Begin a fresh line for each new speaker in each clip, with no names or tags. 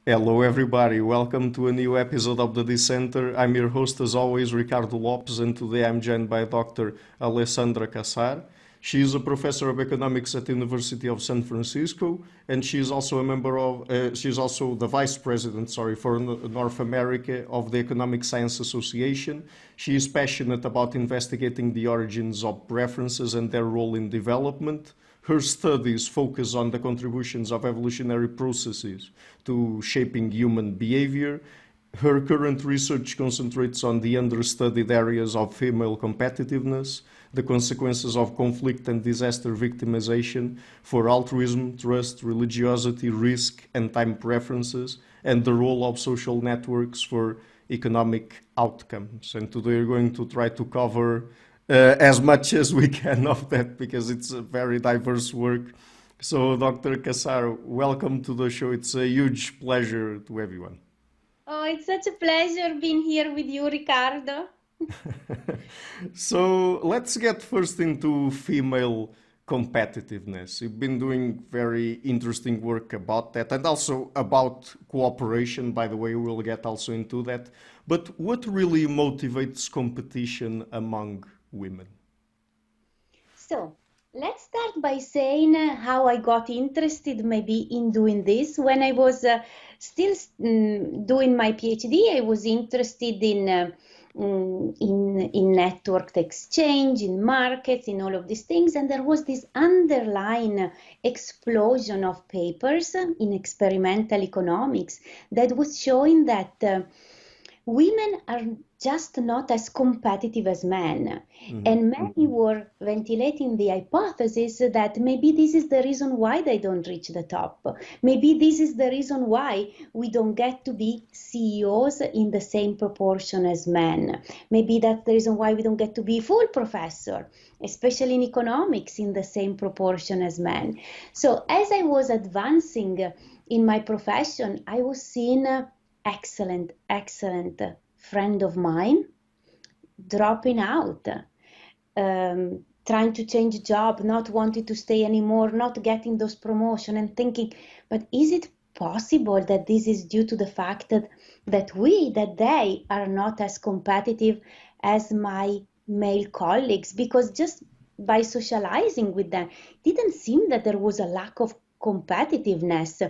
Hello, everybody. Welcome to a new episode of the Dissenter. I'm your host, as always, Ricardo Lopes, and today I'm joined by Dr. Alessandra Cassar. She is a professor of economics at the University of San Francisco, and she is also a member of. She is also the vice president, for North America of the Economic Science Association. She is passionate about investigating the origins of preferences and their role in development. Her studies focus on the contributions of evolutionary processes to shaping human behavior. Her current research concentrates on the understudied areas of female competitiveness, the consequences of conflict and disaster victimization for altruism, trust, religiosity, risk, and time preferences, and the role of social networks for economic outcomes. And today we're going to try to cover as much as we can of that because it's a very diverse work. So, Dr. Cassar, welcome to the show. It's a huge pleasure to everyone.
Oh, it's such a pleasure being here with you, Ricardo.
So, let's get first into female competitiveness. You've been doing very interesting work about that and also about cooperation. By the way, we'll get also into that. But what really motivates competition among women?
So, let's start by saying how I got interested maybe in doing this. When I was still doing my PhD, I was interested in networked exchange, in markets, in all of these things, and there was this underlying explosion of papers in experimental economics that was showing that women are just not as competitive as men. And many were ventilating the hypothesis that maybe this is the reason why they don't reach the top. Maybe this is the reason why we don't get to be CEOs in the same proportion as men. Maybe that's the reason why we don't get to be full professor, especially in economics, in the same proportion as men. So as I was advancing in my profession, I was seeing excellent friend of mine dropping out, trying to change job, not wanting to stay anymore, not getting those promotion, and thinking, but is it possible that this is due to the fact that they are not as competitive as my male colleagues? Because just by socializing with them, it didn't seem that there was a lack of competitiveness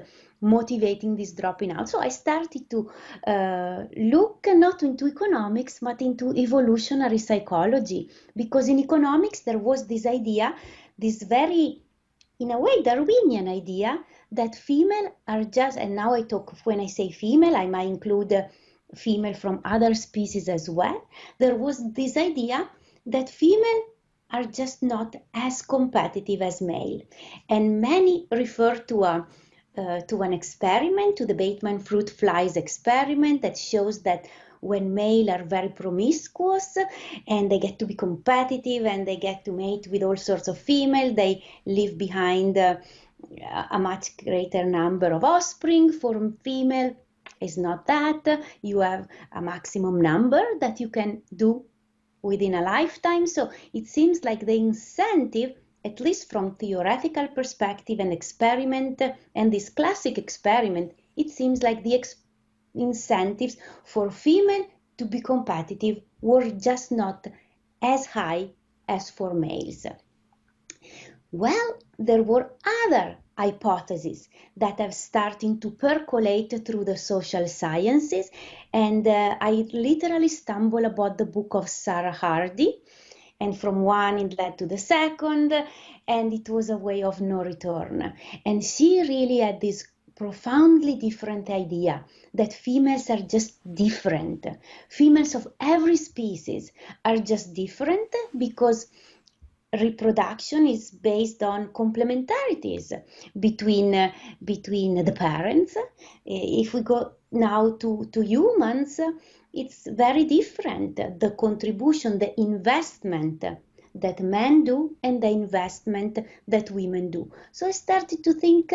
motivating this dropping out. So I started to look not into economics, but into evolutionary psychology, because in economics there was this idea, this very, in a way, Darwinian idea that female are just, and now I talk, when I say female, I might include female from other species as well. There was this idea that female are just not as competitive as male. And many refer to an experiment, to the Bateman fruit flies experiment that shows that when male are very promiscuous and they get to be competitive and they get to mate with all sorts of female, they leave behind a much greater number of offspring. For female, it's not that. You have a maximum number that you can do within a lifetime. So it seems like the incentive, at least from theoretical perspective and experiment, and this classic experiment, it seems like the incentives for female to be competitive were just not as high as for males. Well, there were other hypotheses that have started to percolate through the social sciences, and I literally stumbled about the book of Sarah Hardy, and from one it led to the second, and it was a way of no return. And she really had this profoundly different idea that females are just different. Females of every species are just different because reproduction is based on complementarities between the parents. If we go now to humans, it's very different. The contribution, the investment that men do and the investment that women do. So I started to think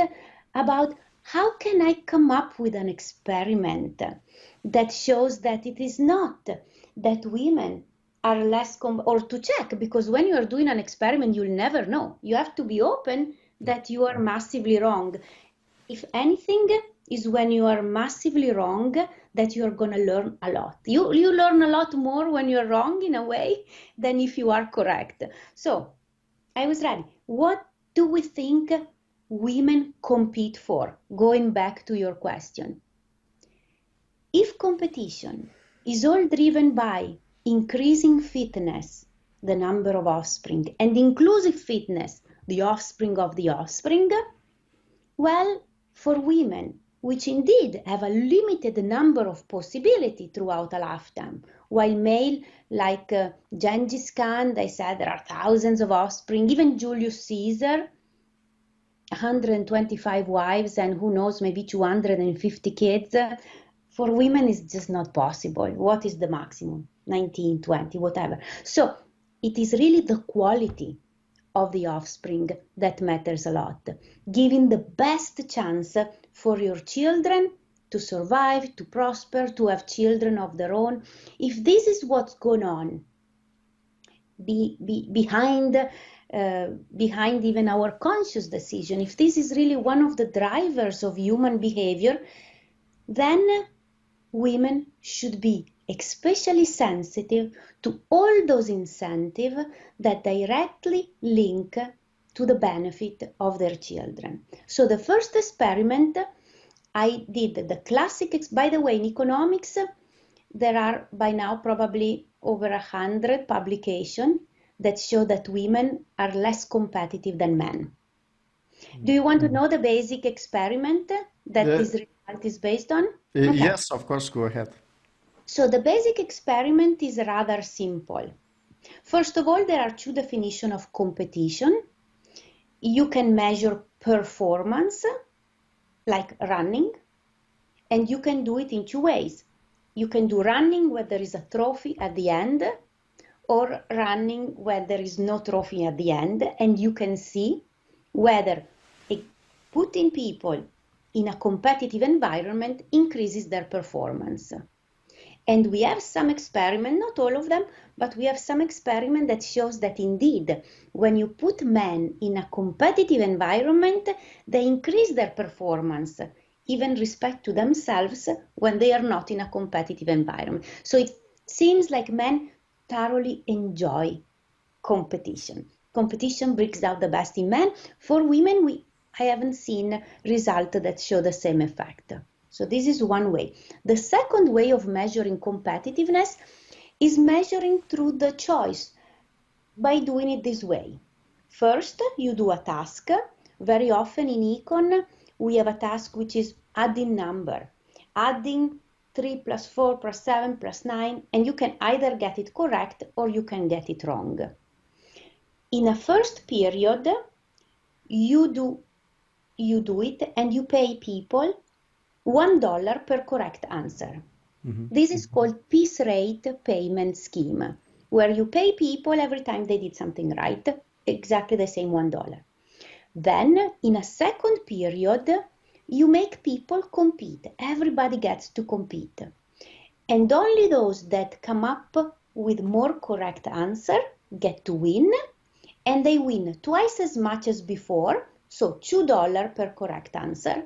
about how can I come up with an experiment that shows that it is not that women are less or to check, because when you are doing an experiment you'll never know. You have to be open that you are massively wrong. If anything, is when you are massively wrong that you're going to learn a lot. You learn a lot more when you're wrong in a way than if you are correct. So I was ready. What do we think women compete for? Going back to your question. If competition is all driven by increasing fitness, the number of offspring, and inclusive fitness, the offspring of the offspring, well, for women, which indeed have a limited number of possibilities throughout a lifetime, while male, like Gengis Khan, they said there are thousands of offspring, even Julius Caesar, 125 wives and who knows, maybe 250 kids. For women, it's just not possible. What is the maximum? 19, 20, whatever. So it is really the quality of the offspring that matters a lot, giving the best chance for your children to survive, to prosper, to have children of their own. If this is what's going on behind even our conscious decision, if this is really one of the drivers of human behavior, then women should be especially sensitive to all those incentives that directly link to the benefit of their children. So the first experiment I did, the classic, by the way, in economics, there are by now probably over 100 publications that show that women are less competitive than men. Do you want to know the basic experiment that this result is based on?
Okay. Yes, of course, go ahead.
So the basic experiment is rather simple. First of all, there are two definitions of competition. You can measure performance, like running, and you can do it in two ways. You can do running where there is a trophy at the end, or running where there is no trophy at the end, and you can see whether putting people in a competitive environment increases their performance. And we have some experiment, not all of them, but we have some experiment that shows that indeed, when you put men in a competitive environment, they increase their performance, even respect to themselves when they are not in a competitive environment. So it seems like men thoroughly enjoy competition. Competition brings out the best in men. For women, I haven't seen results that show the same effect. So this is one way. The second way of measuring competitiveness is measuring through the choice by doing it this way. First, you do a task. Very often in econ, we have a task which is adding number, adding 3 plus 4 plus 7 plus 9, and you can either get it correct or you can get it wrong. In a first period, you do it and you pay people $1 per correct answer. This is called piece rate payment scheme, where you pay people every time they did something right, exactly the same $1. Then, in a second period, you make people compete. Everybody gets to compete. And only those that come up with more correct answer get to win, and they win twice as much as before, so $2 per correct answer,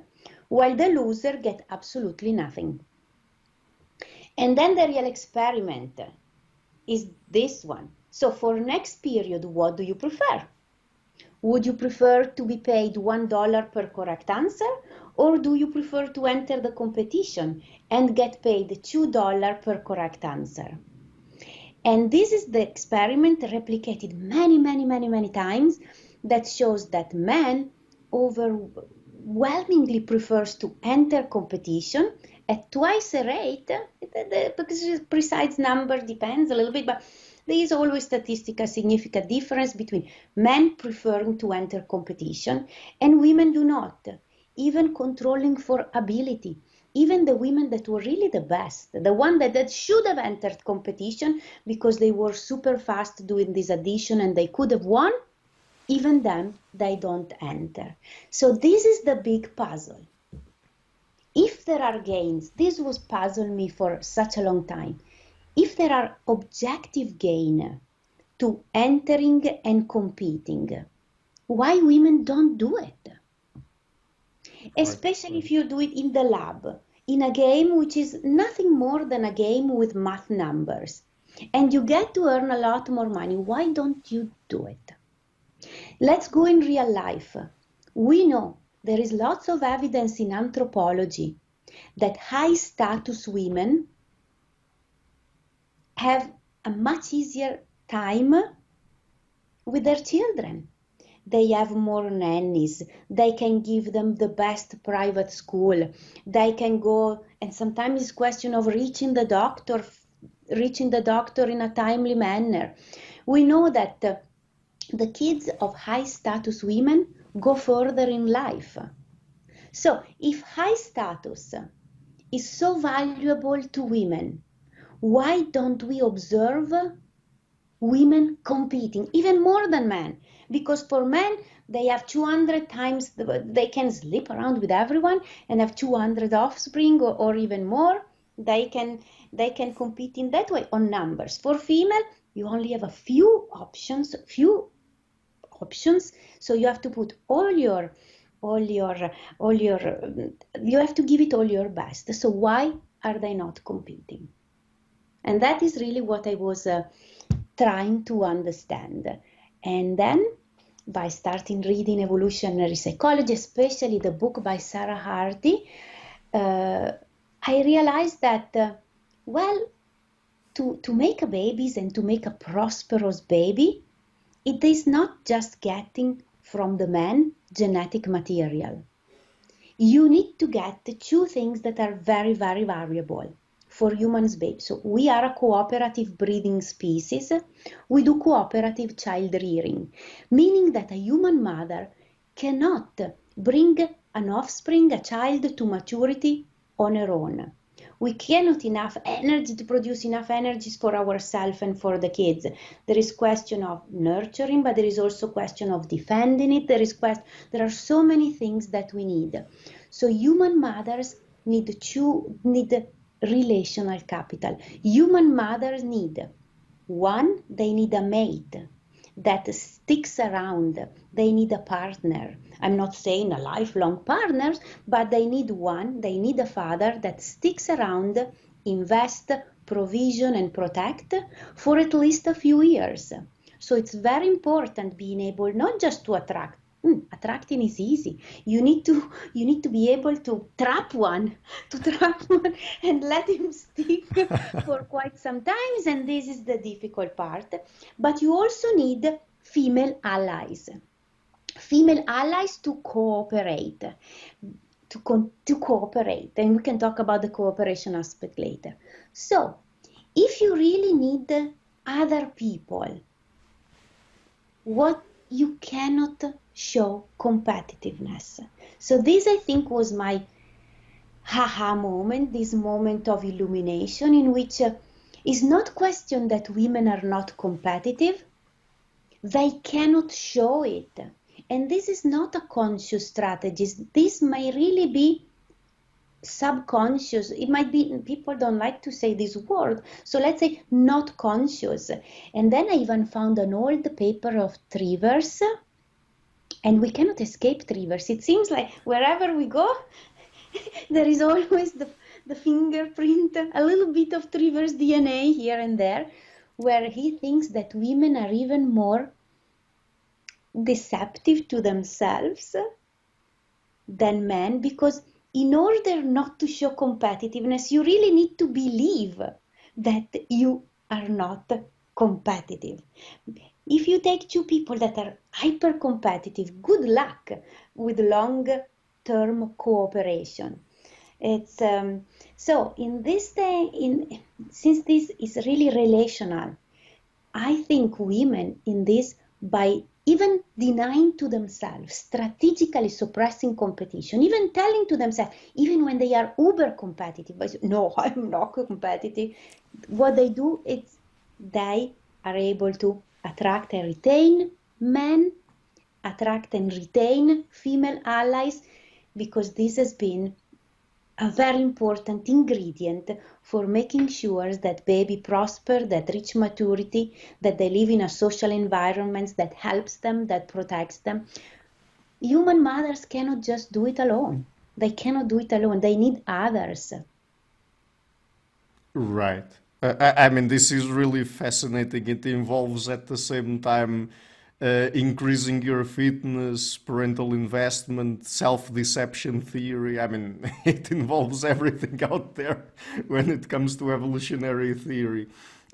while the loser gets absolutely nothing. And then the real experiment is this one. So for next period, what do you prefer? Would you prefer to be paid $1 per correct answer, or do you prefer to enter the competition and get paid $2 per correct answer? And this is the experiment replicated many times that shows that men overwhelmingly prefers to enter competition at twice a rate, because the precise number depends a little bit, but there is always statistical significant difference between men preferring to enter competition and women do not, even controlling for ability. Even the women that were really the best, the one that should have entered competition because they were super fast doing this addition and they could have won, even them, they don't enter. So this is the big puzzle. If there are gains, this was puzzling me for such a long time. If there are objective gain to entering and competing, why women don't do it? especially if you do it in the lab, in a game which is nothing more than a game with math numbers, and you get to earn a lot more money. Why don't you do it? Let's go in real life. We know there is lots of evidence in anthropology that high status women have a much easier time with their children. They have more nannies. They can give them the best private school. They can go, and sometimes it's a question of reaching the doctor in a timely manner. We know that the kids of high status women go further in life. So if high status is so valuable to women, why don't we observe women competing even more than men? Because for men, they have 200 times, they can sleep around with everyone and have 200 offspring or even more. They can compete in that way on numbers. For female, you only have a few options. So you have to put you have to give it all your best. So why are they not competing? And that is really what I was trying to understand. And then by starting reading evolutionary psychology, especially the book by Sarah Hardy, I realized that, to make a baby and to make a prosperous baby, it is not just getting from the man genetic material. You need to get the two things that are very, very variable for humans, baby. So we are a cooperative breeding species. We do cooperative child rearing, meaning that a human mother cannot bring an offspring, a child, to maturity on her own. We cannot enough energy to produce enough energies for ourselves and for the kids. There is question of nurturing, but there is also question of defending it. There are so many things that we need. So human mothers need relational capital. Human mothers need, one, they need a mate that sticks around. They need a partner. I'm not saying a lifelong partner, but they need a father that sticks around, invest, provision and protect for at least a few years. So it's very important being able not just to attract. Attracting is easy. You need to be able to trap one and let him stick for quite some time, and this is the difficult part. But you also need female allies to cooperate, and we can talk about the cooperation aspect later. So if you really need other people, what you cannot show competitiveness. So this, I think, was my haha moment, this moment of illumination in which is not question that women are not competitive. They cannot show it. And this is not a conscious strategy. This may really be subconscious. It might be, people don't like to say this word, so let's say not conscious. And then I even found an old paper of Trivers, and we cannot escape Trivers. It seems like wherever we go, there is always the fingerprint, a little bit of Trivers DNA here and there, where he thinks that women are even more deceptive to themselves than men, because in order not to show competitiveness, you really need to believe that you are not competitive. If you take two people that are hyper competitive, good luck with long-term cooperation. It's so in this day, since this is really relational, I think women in this, by even denying to themselves, strategically suppressing competition, even telling to themselves, even when they are uber competitive, but no, I'm not competitive, what they do is they are able to attract and retain men, attract and retain female allies, because this has been a very important ingredient for making sure that baby prosper, that reach maturity, that they live in a social environment that helps them, that protects them. Human mothers cannot just do it alone. They cannot do it alone. They need others.
Right. I mean, this is really fascinating. It involves at the same time increasing your fitness, parental investment, self-deception theory. I mean, it involves everything out there when it comes to evolutionary theory.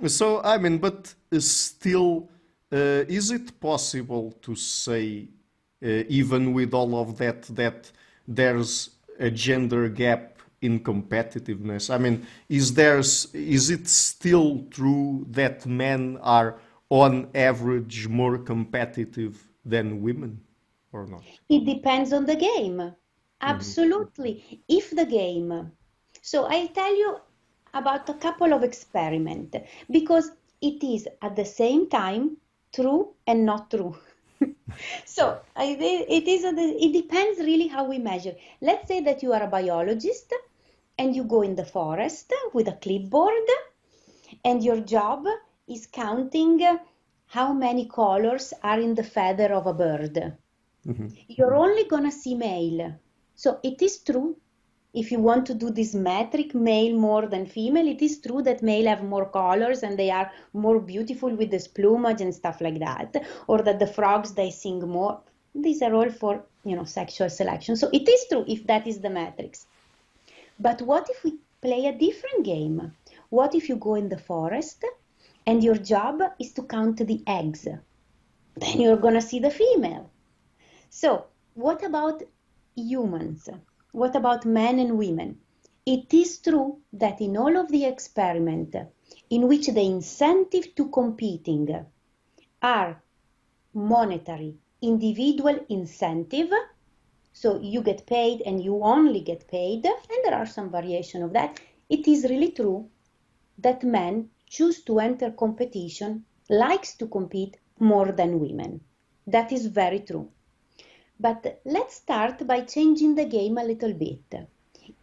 So, I mean, but still, is it possible to say, even with all of that, that there's a gender gap in competitiveness? I mean, is it still true that men are on average more competitive than women or not?
It depends on the game.
Hmm.
Absolutely. If the game. So I tell you about a couple of experiments because it is at the same time true and not true. So it depends really how we measure. Let's say that you are a biologist and you go in the forest with a clipboard and your job is counting how many colors are in the feather of a bird. You're only gonna see male. So it is true. If you want to do this metric, male more than female, it is true that male have more colors and they are more beautiful with this plumage and stuff like that, or that the frogs they sing more. These are all for sexual selection. So it is true if that is the matrix. But what if we play a different game? What if you go in the forest and your job is to count the eggs? Then you're gonna see the female. So, what about humans? What about men and women? It is true that in all of the experiment in which the incentive to competing are monetary, individual incentive, so you get paid and you only get paid, and there are some variation of that, it is really true that men choose to enter competition, likes to compete more than women. That is very true. But let's start by changing the game a little bit.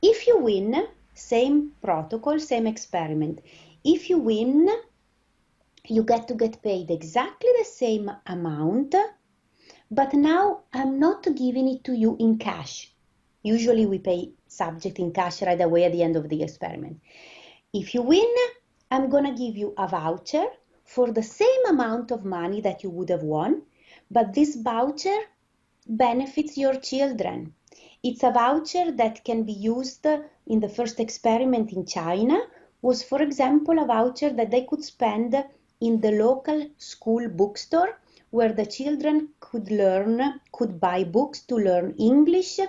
If you win, same protocol, same experiment. If you win, you get to get paid exactly the same amount, but now I'm not giving it to you in cash. Usually we pay subject in cash right away at the end of the experiment. If you win, I'm gonna give you a voucher for the same amount of money that you would have won, but this voucher benefits your children. It's a voucher that can be used in the first experiment in China, was for example a voucher that they could spend in the local school bookstore where the children could buy books to learn English,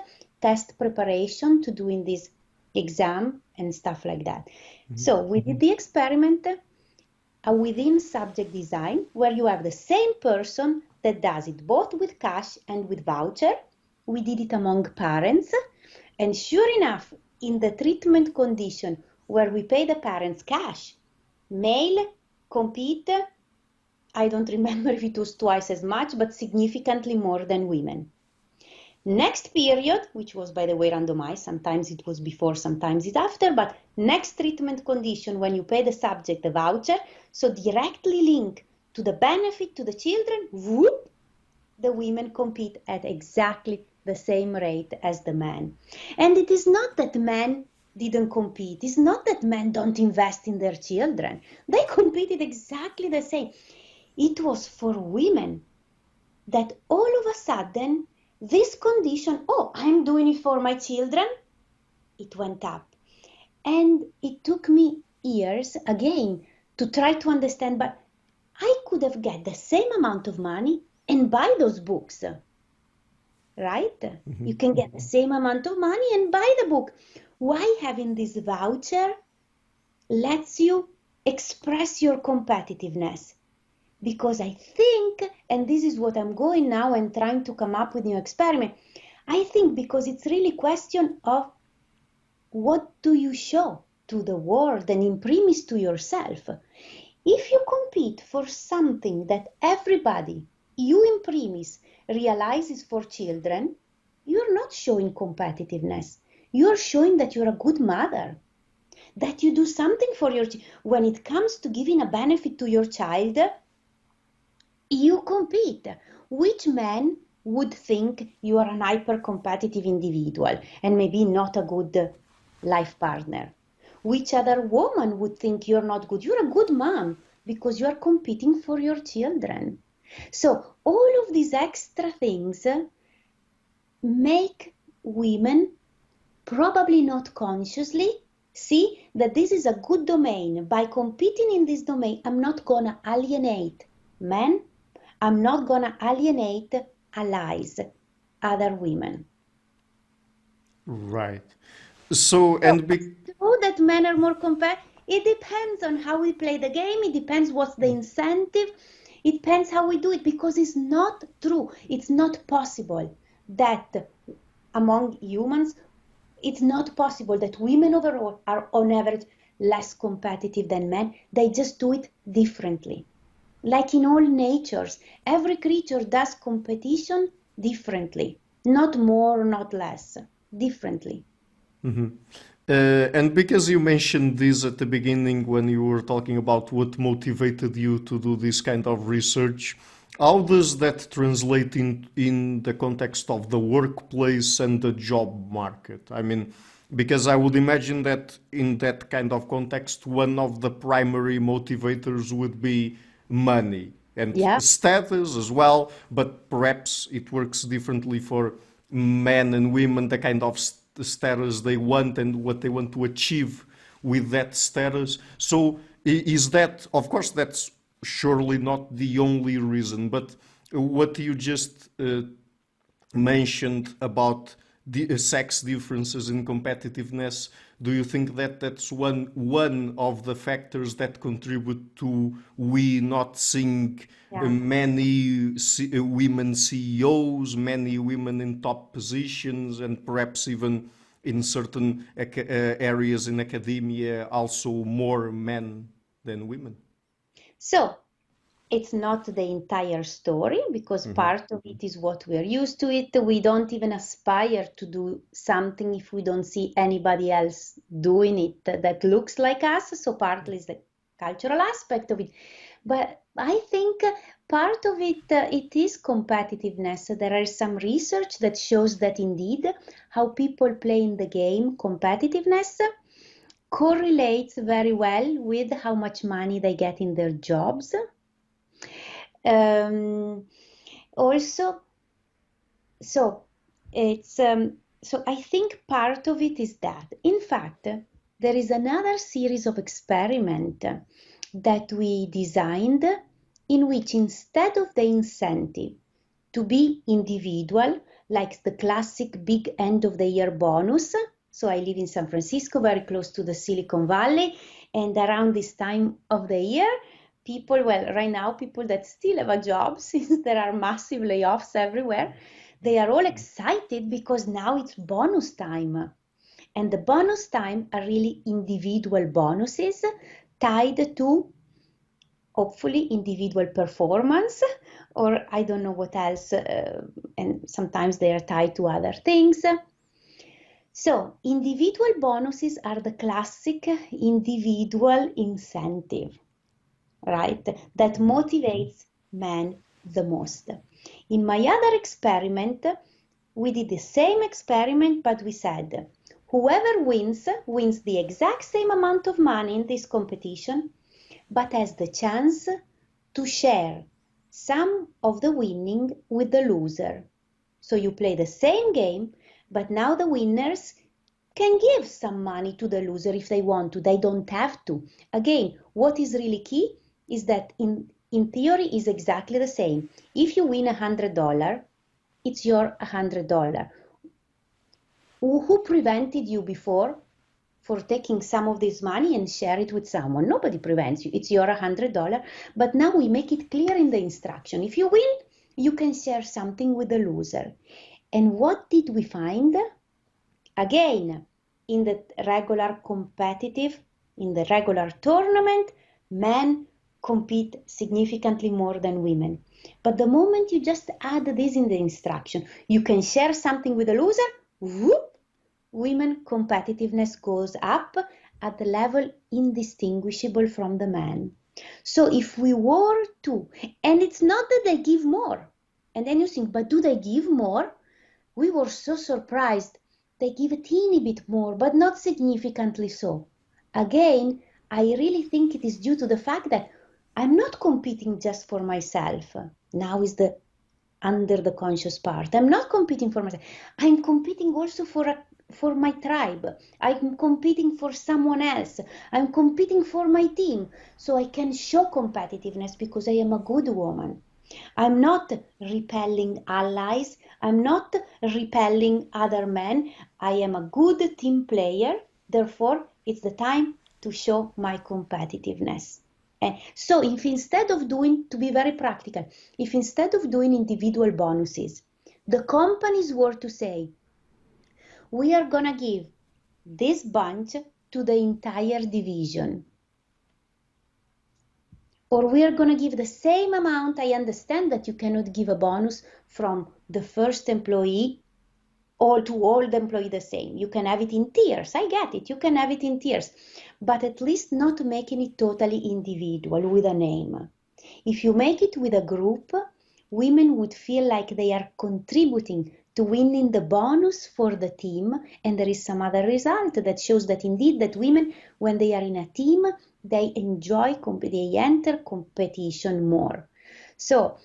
test preparation to doing this exam and stuff like that. So we did the experiment a within subject design where you have the same person that does it both with cash and with voucher. We did it among parents, and sure enough, in the treatment condition where we pay the parents cash, male compete, I don't remember if it was twice as much, but significantly more than women. Next period, which was by the way randomized, sometimes it was before, sometimes it's after, but next treatment condition when you pay the subject the voucher, so directly linked to the benefit to the children, whoop, the women compete at exactly the same rate as the men. And it is not that men didn't compete, it's not that men don't invest in their children. They competed exactly the same. It was for women that all of a sudden this condition, oh, I'm doing it for my children, it went up. And it took me years again to try to understand, but I could have get the same amount of money and buy those books, right? You can get the same amount of money and buy the book. Why having this voucher lets you express your competitiveness? Because I think, and this is what I'm going now and trying to come up with new experiment, I think because it's really question of what do you show to the world and imprimis to yourself. If you compete for something that everybody, you imprimis, realizes for children, you're not showing competitiveness. You're showing that you're a good mother, that you do something for your child. When it comes to giving a benefit to your child, you compete. Which man would think you are an hyper-competitive individual and maybe not a good life partner. Which other woman would think you're not good? You're a good mom because you are competing for your children. So all of these extra things make women, probably not consciously, see that this is a good domain. By competing in this domain, I'm not gonna alienate men, I'm not gonna alienate allies, other women.
Right. So,
So
and
it's true that men are more competitive. It depends on how we play the game. It depends what's the incentive. It depends how we do it, because it's not true. It's not possible that among humans, it's not possible that women overall are on average less competitive than men. They just do it differently. Like in all natures, every creature does competition differently. Not more, not less, differently.
And because you mentioned this at the beginning when you were talking about what motivated you to do this kind of research, how does that translate in the context of the workplace and the job market? I mean, because I would imagine that in that kind of context, one of the primary motivators would be money and
Yeah.
status as well, but perhaps it works differently for men and women, the kind of status they want and what they want to achieve with that status. So is that, of course, that's surely not the only reason, but what you just mentioned about the sex differences in competitiveness, do you think that that's one of the factors that contribute to we not seeing
Yeah.
many women CEOs, many women in top positions, and perhaps even in certain areas in academia also more men than women?
So it's not the entire story, because part of it is what we are used to it. We don't even aspire to do something if we don't see anybody else doing it that looks like us. So partly is the cultural aspect of it. But I think part of it, it is competitiveness. There is some research that shows that indeed how people play in the game, competitiveness correlates very well with how much money they get in their jobs. Also, so it's so I think part of it is that. In fact, there is another series of experiment that we designed in which, instead of the incentive to be individual, like the classic big end of the year bonus. So I live in San Francisco, very close to the Silicon Valley, and around this time of the year, people, well, right now, people that still have a job, since there are massive layoffs everywhere, they are all excited because now it's bonus time. And the bonus time are really individual bonuses tied to hopefully individual performance, or I don't know what else, and sometimes they are tied to other things. So individual bonuses are the classic individual incentive, right? That motivates men the most. In my other experiment, we did the same experiment, but we said, whoever wins the exact same amount of money in this competition, but has the chance to share some of the winning with the loser. So you play the same game, but now the winners can give some money to the loser if they want to. They don't have to. Again, what is really key is that in theory is exactly the same. If you win $100, it's your $100. Who prevented you before for taking some of this money and share it with someone? Nobody prevents you. It's your $100. But now we make it clear in the instruction. If you win, you can share something with the loser. And what did we find? Again, in the regular competitive, in the regular tournament, men compete significantly more than women. But the moment you just add this in the instruction, you can share something with the loser, whoop, women competitiveness goes up at the level indistinguishable from the man. So if we were to, and it's not that they give more, And then you think, but do they give more? We were so surprised. They give a teeny bit more, but not significantly so. Again, I really think it is due to the fact that I'm not competing just for myself. Now is the under the conscious part. I'm not competing for myself. I'm competing also for my tribe. I'm competing for someone else. I'm competing for my team. So I can show competitiveness because I am a good woman. I'm not repelling allies. I'm not repelling other men. I am a good team player. Therefore, it's the time to show my competitiveness. So if instead of doing, to be very practical, if instead of doing individual bonuses, the companies were to say, we are going to give this bunch to the entire division, or we are going to give the same amount. I understand that you cannot give a bonus from the first employee all to all the employee the same. You can have it in tiers. I get it. You can have it in tiers, but at least not making it totally individual with a name. If you make it with a group, women would feel like they are contributing to winning the bonus for the team, and there is some other result that shows that indeed that women, when they are in a team, they they enter competition more. So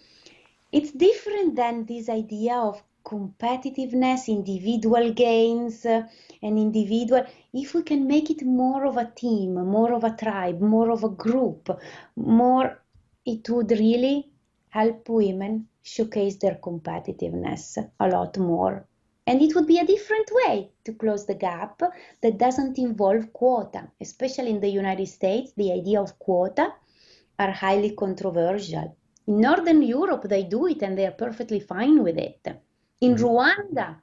it's different than this idea of competitiveness, individual gains, and individual. If we can make it more of a team, more of a tribe, more of a group, more, it would really help women showcase their competitiveness a lot more. And it would be a different way to close the gap that doesn't involve quota. Especially in the United States, the idea of quota are highly controversial. In Northern Europe, they do it and they are perfectly fine with it. In Rwanda,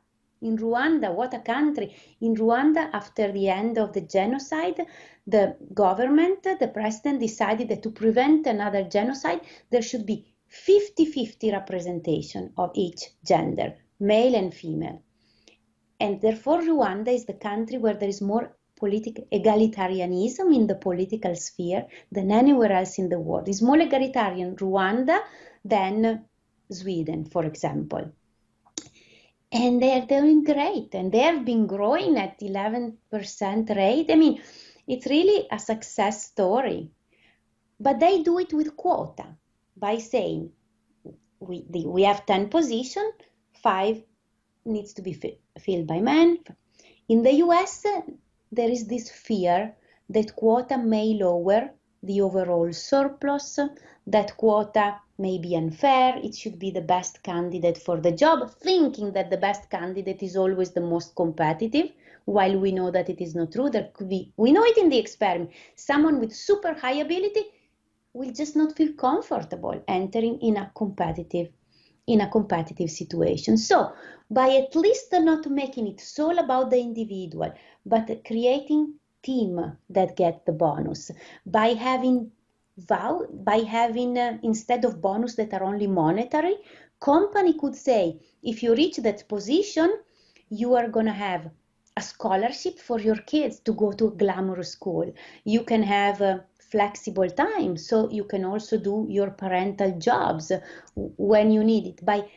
what a country. In Rwanda, after the end of the genocide, the government, the president decided that to prevent another genocide, there should be 50-50 representation of each gender, male and female. And therefore, Rwanda is the country where there is more political egalitarianism in the political sphere than anywhere else in the world. It's more egalitarian Rwanda than Sweden, for example. And they are doing great, and they have been growing at 11% rate. I mean, it's really a success story. But they do it with quota by saying we have 10 positions, 5 needs to be filled by men. In the US, there is this fear that quota may lower the overall surplus, that quota may be unfair, it should be the best candidate for the job, thinking that the best candidate is always the most competitive, while we know that it is not true. There could be, we know it in the experiment, someone with super high ability will just not feel comfortable entering in a competitive situation. So by at least not making it all about the individual, but creating team that get the bonus, by having instead of bonus that are only monetary, company could say, if you reach that position, you are going to have a scholarship for your kids to go to a glamorous school. You can have flexible time, so you can also do your parental jobs when you need it. By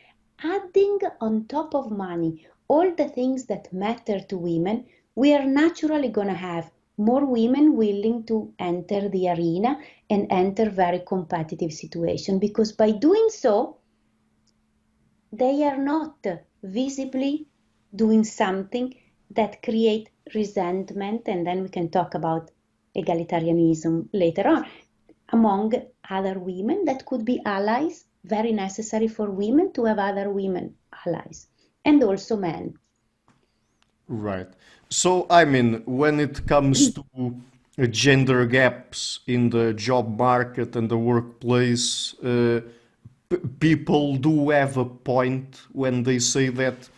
adding on top of money all the things that matter to women, we are naturally going to have more women willing to enter the arena and enter very competitive situation, because by doing so, they are not visibly doing something that create resentment, and then we can talk about egalitarianism later on, among other women that could be allies, very necessary for women to have other women allies, and also men.
Right. So, I mean, when it comes to gender gaps in the job market and the workplace, people do have a point when they say that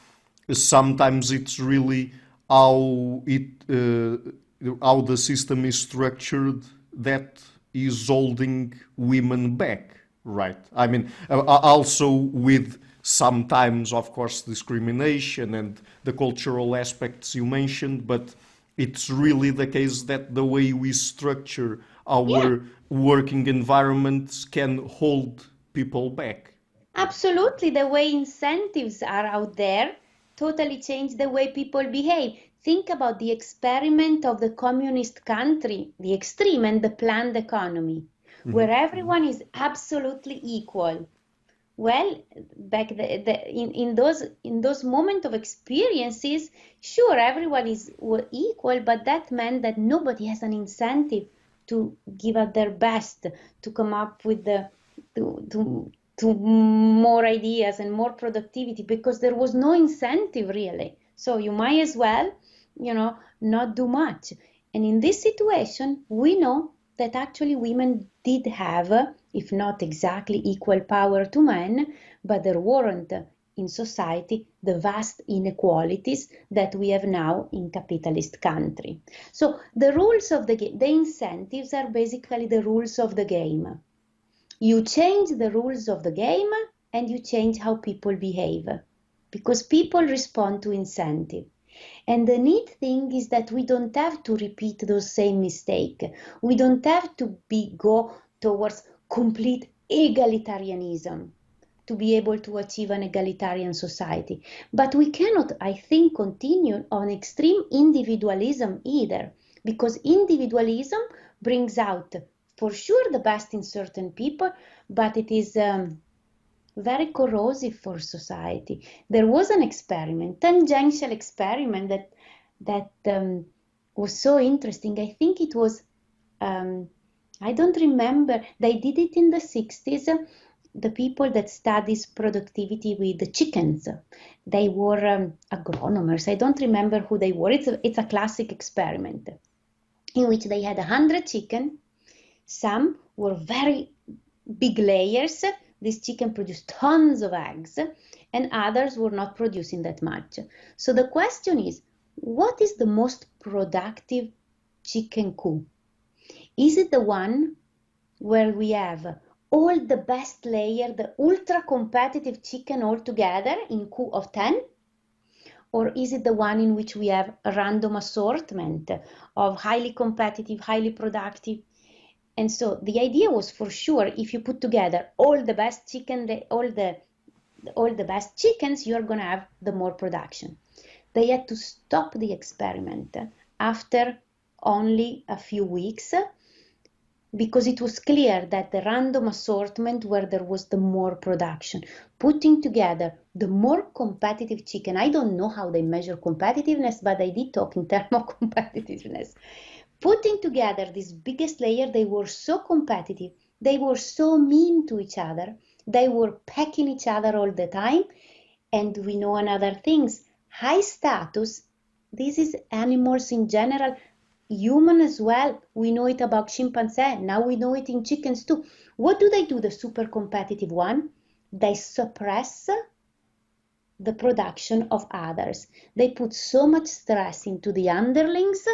sometimes it's really how the system is structured that is holding women back, right? I mean, also with sometimes, of course, discrimination and the cultural aspects you mentioned, but it's really the case that the way we structure our working environments can hold people back.
Absolutely, the way incentives are out there totally change the way people behave. Think about the experiment of the communist country, the extreme and the planned economy, where everyone is absolutely equal. Well, back in those moments of experiences, sure, everyone were equal, but that meant that nobody has an incentive to give up their best, to come up with to more ideas and more productivity, because there was no incentive really. So you might as well, not do much. And in this situation, we know that actually women did have, if not exactly equal power to men, but there weren't in society the vast inequalities that we have now in capitalist country. So the rules of the game, the incentives are basically the rules of the game. You change the rules of the game and you change how people behave, because people respond to incentive. And the neat thing is that we don't have to repeat those same mistakes. We don't have to go towards complete egalitarianism to be able to achieve an egalitarian society. But we cannot, I think, continue on extreme individualism either, because individualism brings out for sure the best in certain people, but it is very corrosive for society. There was an experiment, tangential experiment that was so interesting. I think it was, I don't remember. They did it in the 60s. The people that studies productivity with the chickens, they were agronomers. I don't remember who they were. It's a classic experiment in which they had 100 chicken. Some were very big layers. This chicken produced tons of eggs, and others were not producing that much. So the question is, what is the most productive chicken coop? Is it the one where we have all the best layer, the ultra competitive chicken all together in coop of 10? Or is it the one in which we have a random assortment of highly competitive, highly productive? And so the idea was, for sure, if you put together all the best chicken, all the best chickens, you're going to have the more production. They had to stop the experiment after only a few weeks, because it was clear that the random assortment where there was the more production, putting together the more competitive chicken. I don't know how they measure competitiveness, but they did talk in terms of competitiveness. Putting together this biggest layer, they were so competitive, they were so mean to each other, they were pecking each other all the time. And we know another things, high status, this is animals in general, human as well. We know it about chimpanzee, now we know it in chickens too. What do, the super competitive one? They suppress the production of others. They put so much stress into the underlings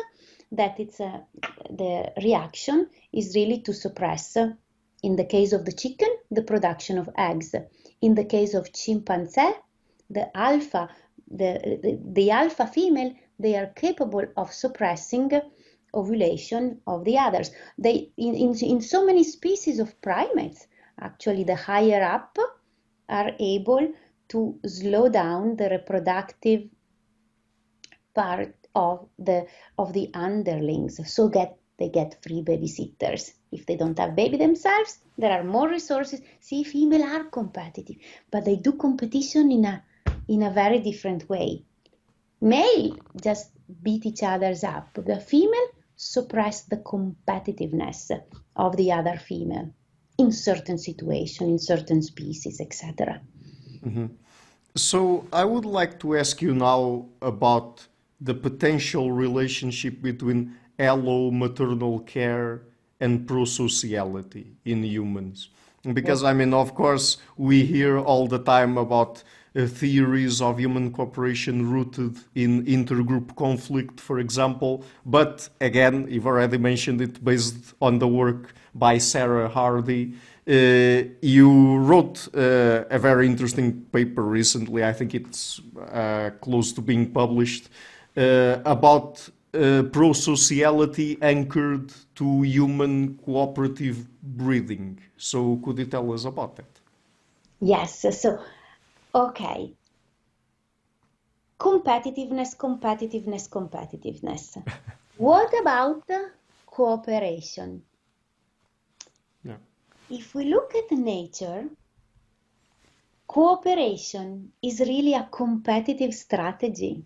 that the reaction is really to suppress, in the case of the chicken, the production of eggs. In the case of chimpanzee, the alpha female, they are capable of suppressing ovulation of the others. They in so many species of primates, actually the higher up are able to slow down the reproductive part of the underlings, so they get free babysitters. If they don't have baby themselves, there are more resources. See, female are competitive, but they do competition in a very different way. Male just beat each other's up. The female suppress the competitiveness of the other female in certain situation, in certain species, etc.
So I would like to ask you now about the potential relationship between allomaternal care and prosociality in humans. Because, I mean, of course, we hear all the time about theories of human cooperation rooted in intergroup conflict, for example. But again, you've already mentioned it, based on the work by Sarah Hardy. You wrote a very interesting paper recently, I think it's close to being published, about prosociality anchored to human cooperative breeding. So could you tell us about that?
Yes, so, okay. Competitiveness, competitiveness, competitiveness. What about cooperation?
Yeah.
If we look at nature, cooperation is really a competitive strategy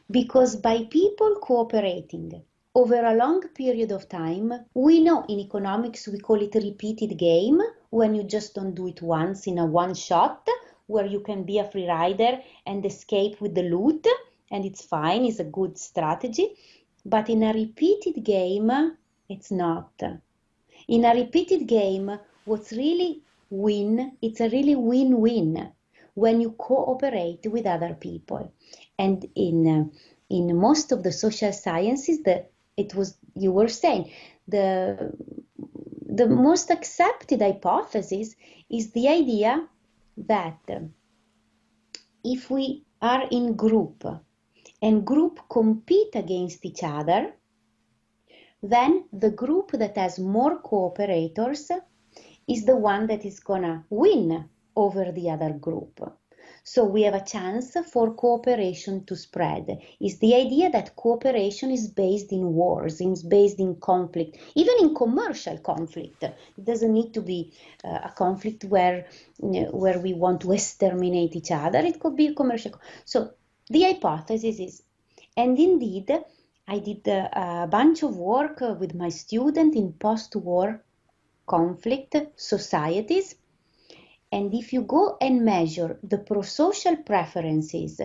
because by people cooperating over a long period of time, we know in economics we call it repeated game, when you just don't do it once in a one shot, where you can be a free rider and escape with the loot, and it's fine, it's a good strategy. But in a repeated game, it's not. In a repeated game, what's really it's a really win-win when you cooperate with other people. And in most of the social sciences, you were saying, the the most accepted hypothesis is the idea that if we are in group and group compete against each other, then the group that has more cooperators is the one that is gonna win over the other group. So we have a chance for cooperation to spread. It's the idea that cooperation is based in wars, is based in conflict, even in commercial conflict. It doesn't need to be a conflict where we want to exterminate each other. It could be a commercial. So the hypothesis is, and indeed, I did a bunch of work with my student in post-war conflict societies. And if you go and measure the prosocial preferences,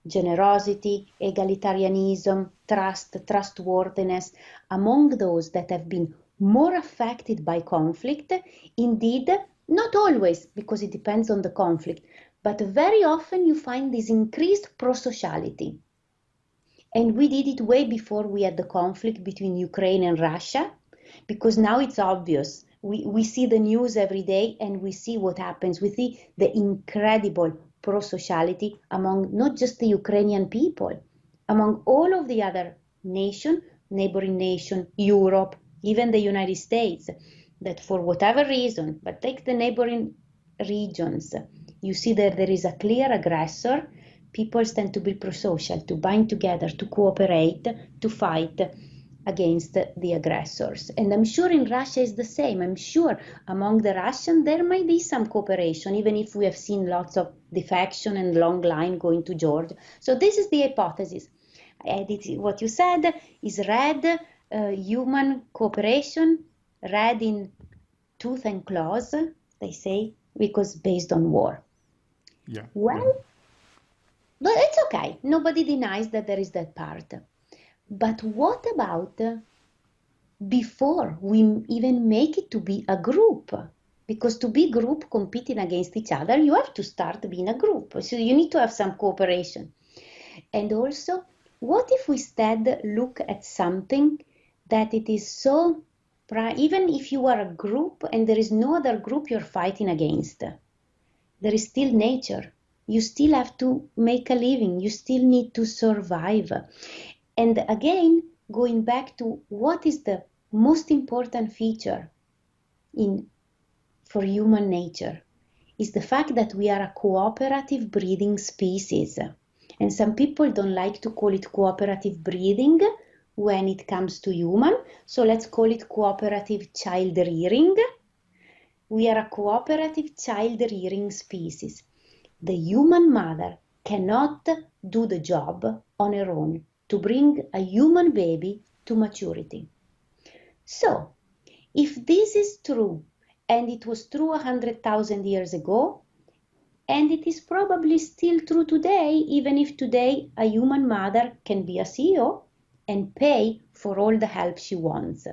generosity, egalitarianism, trust, trustworthiness, among those that have been more affected by conflict, indeed, not always, because it depends on the conflict, but very often you find this increased prosociality. And we did it way before we had the conflict between Ukraine and Russia, because now it's obvious. We see the news every day and we see what happens. We see the incredible prosociality among not just the Ukrainian people, among all of the other neighboring nation, Europe, even the United States, that for whatever reason, but take the neighboring regions, you see that there is a clear aggressor. People tend to be prosocial, to bind together, to cooperate, to fight against the aggressors. And I'm sure in Russia is the same. I'm sure among the Russians there might be some cooperation, even if we have seen lots of defection and long line going to Georgia. So this is the hypothesis. What you said is red, human cooperation, red in tooth and claws, they say, because based on war.
Yeah.
Well, but it's okay. Nobody denies that there is that part. But what about before we even make it to be a group? Because to be group competing against each other, you have to start being a group. So you need to have some cooperation. And also, what if we instead look at something that it is so, even if you are a group and there is no other group you're fighting against, there is still nature. You still have to make a living. You still need to survive. And again, going back to what is the most important feature for human nature is the fact that we are a cooperative breeding species. And some people don't like to call it cooperative breeding when it comes to human. So let's call it cooperative child rearing. We are a cooperative child rearing species. The human mother cannot do the job on her own to bring a human baby to maturity. So, if this is true, and it was true 100,000 years ago, and it is probably still true today, even if today a human mother can be a CEO and pay for all the help she wants.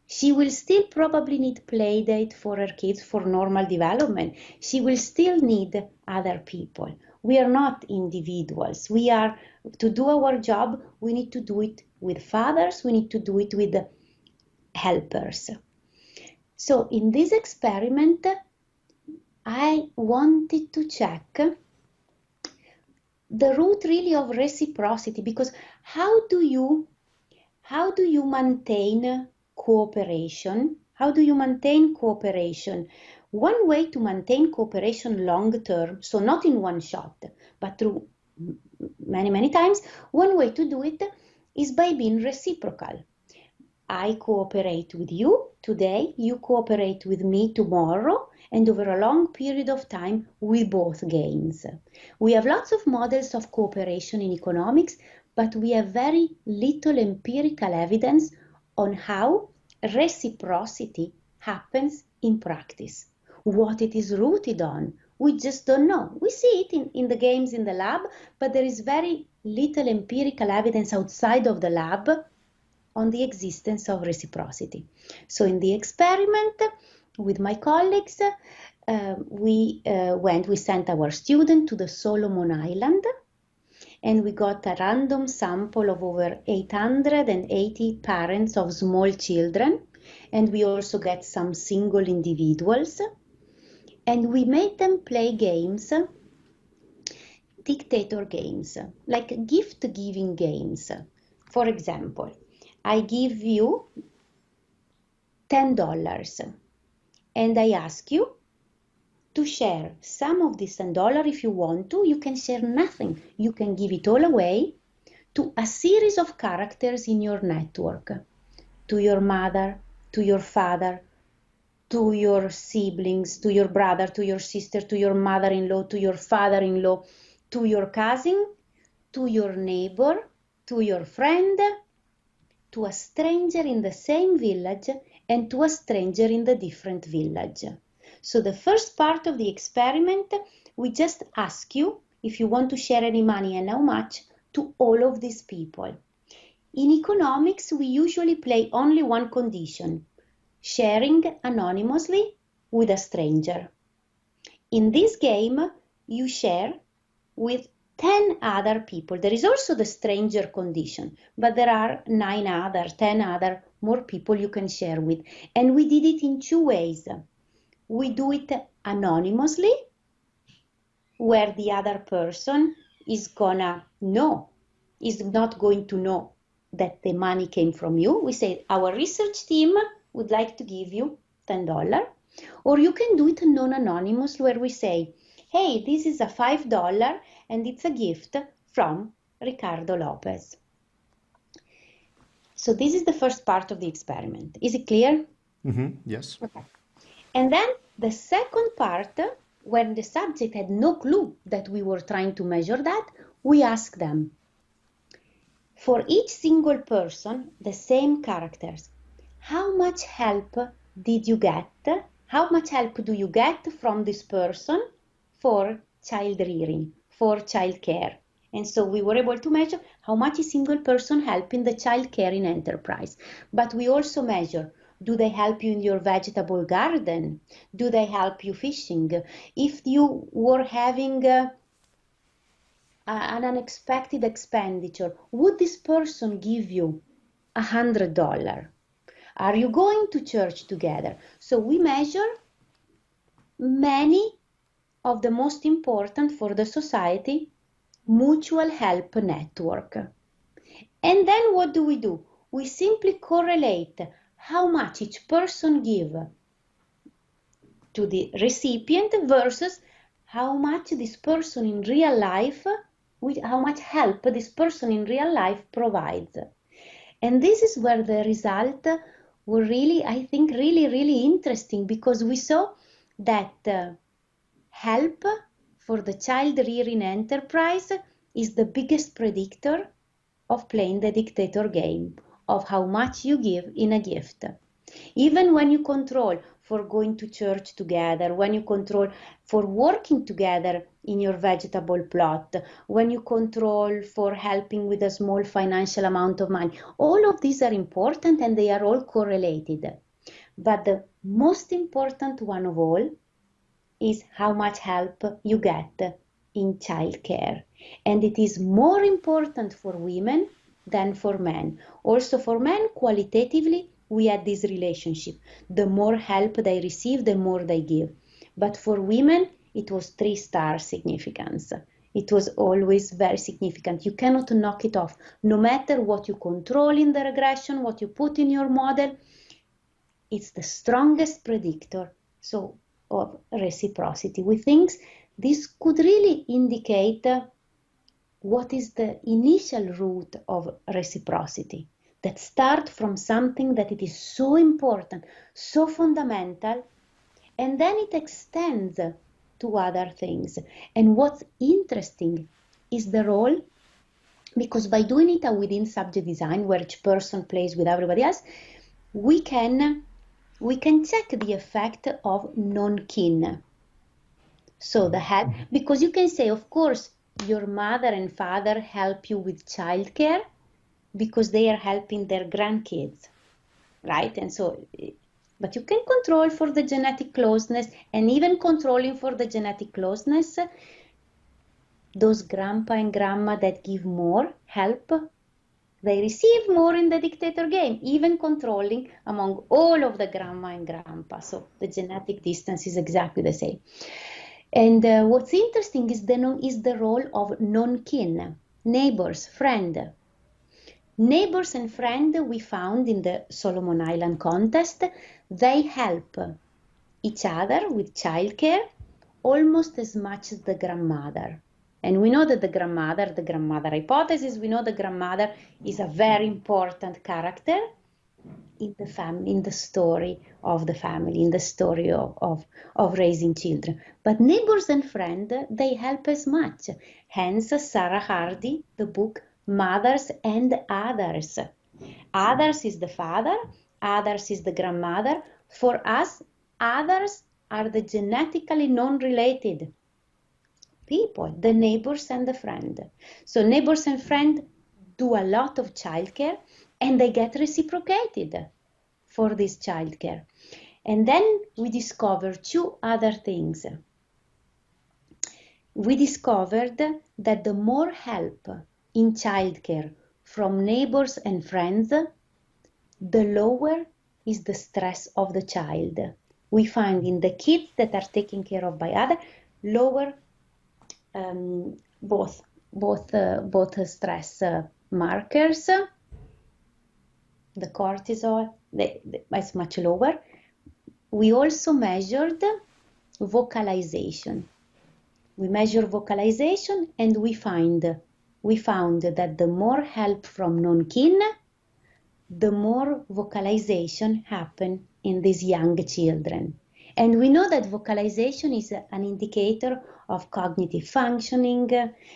She will still probably need play date for her kids for normal development. She will still need other people. We are not individuals. To do our job, we need to do it with fathers, we need to do it with helpers. So in this experiment, I wanted to check the root really of reciprocity, because how do you maintain cooperation? How do you maintain cooperation One way to maintain cooperation long term, so not in one shot, but through many, many times, one way to do it is by being reciprocal. I cooperate with you today, you cooperate with me tomorrow, and over a long period of time, we both gains. We have lots of models of cooperation in economics, but we have very little empirical evidence on how reciprocity happens in practice, what it is rooted on. We just don't know. We see it in the games in the lab, but there is very little empirical evidence outside of the lab on the existence of reciprocity. So in the experiment with my colleagues, we sent our student to the Solomon Island, and we got a random sample of over 880 parents of small children, and we also get some single individuals, and we made them play games, dictator games, like gift-giving games. For example, I give you $10 and I ask you to share some of this $10 if you want to. You can share nothing. You can give it all away to a series of characters in your network, to your mother, to your father, to your siblings, to your brother, to your sister, to your mother-in-law, to your father-in-law, to your cousin, to your neighbor, to your friend, to a stranger in the same village, and to a stranger in the different village. So the first part of the experiment, we just ask you if you want to share any money and how much to all of these people. In economics, we usually play only one condition: sharing anonymously with a stranger. In this game, you share with 10 other people. There is also the stranger condition, but there are 10 other more people you can share with. And we did it in two ways. We do it anonymously, where the other person is not going to know that the money came from you. We say, our research team would like to give you $10. Or you can do it non-anonymous, where we say, hey, this is a $5 and it's a gift from Ricardo Lopez. So this is the first part of the experiment. Is it clear?
Yes.
Okay. And then the second part, when the subject had no clue that we were trying to measure that, we ask them, for each single person, the same characters, how much help did you get? How much help do you get from this person for child rearing, for child care? And so we were able to measure how much a single person help in the child caring enterprise. But we also measure, do they help you in your vegetable garden? Do they help you fishing? If you were having an unexpected expenditure, would this person give you $100? Are you going to church together? So we measure many of the most important for the society mutual help network. And then what do? We simply correlate how much each person give to the recipient versus how much this person in real life, how much help this person in real life provides. And this is where the results were really, I think, really interesting, because we saw that help for the child rearing enterprise is the biggest predictor of playing the dictator game, of how much you give in a gift. Even when you control for going to church together, when you control for working together in your vegetable plot, when you control for helping with a small financial amount of money, all of these are important and they are all correlated. But the most important one of all is how much help you get in childcare. And it is more important for women than for men. Also for men, qualitatively, we had this relationship. The more help they receive, the more they give. But for women, it was 3-star significance. It was always very significant. You cannot knock it off. No matter what you control in the regression, what you put in your model, it's the strongest predictor. So of reciprocity. We think this could really indicate what is the initial root of reciprocity, that start from something that it is so important, so fundamental, and then it extends to other things. And what's interesting is the role, because by doing it within subject design, where each person plays with everybody else, we can check the effect of non-kin. So the help, because you can say, of course, your mother and father help you with childcare because they are helping their grandkids, right? And so, but you can control for the genetic closeness, and even controlling for the genetic closeness, those grandpa and grandma that give more help, they receive more in the dictator game, even controlling among all of the grandma and grandpa. So the genetic distance is exactly the same. And what's interesting is the role of non-kin, neighbors, friend. Neighbors and friend we found in the Solomon Island contest, they help each other with childcare almost as much as the grandmother. And we know that the grandmother hypothesis, we know the grandmother is a very important character in the family, in the story of the family, in the story of raising children. But neighbors and friends, they help as much. Hence, Sarah Hardy, the book Mothers and Others. Others is the father, others is the grandmother. For us, others are the genetically non-related people, the neighbors and the friend. So neighbors and friend do a lot of childcare and they get reciprocated for this childcare. And then we discovered two other things. We discovered that the more help in childcare from neighbors and friends, the lower is the stress of the child. We find in the kids that are taken care of by others, lower both stress markers, the cortisol is much lower. We also measured vocalization. We measure vocalization and we found that the more help from non-kin, the more vocalization happen in these young children. And we know that vocalization is an indicator of cognitive functioning,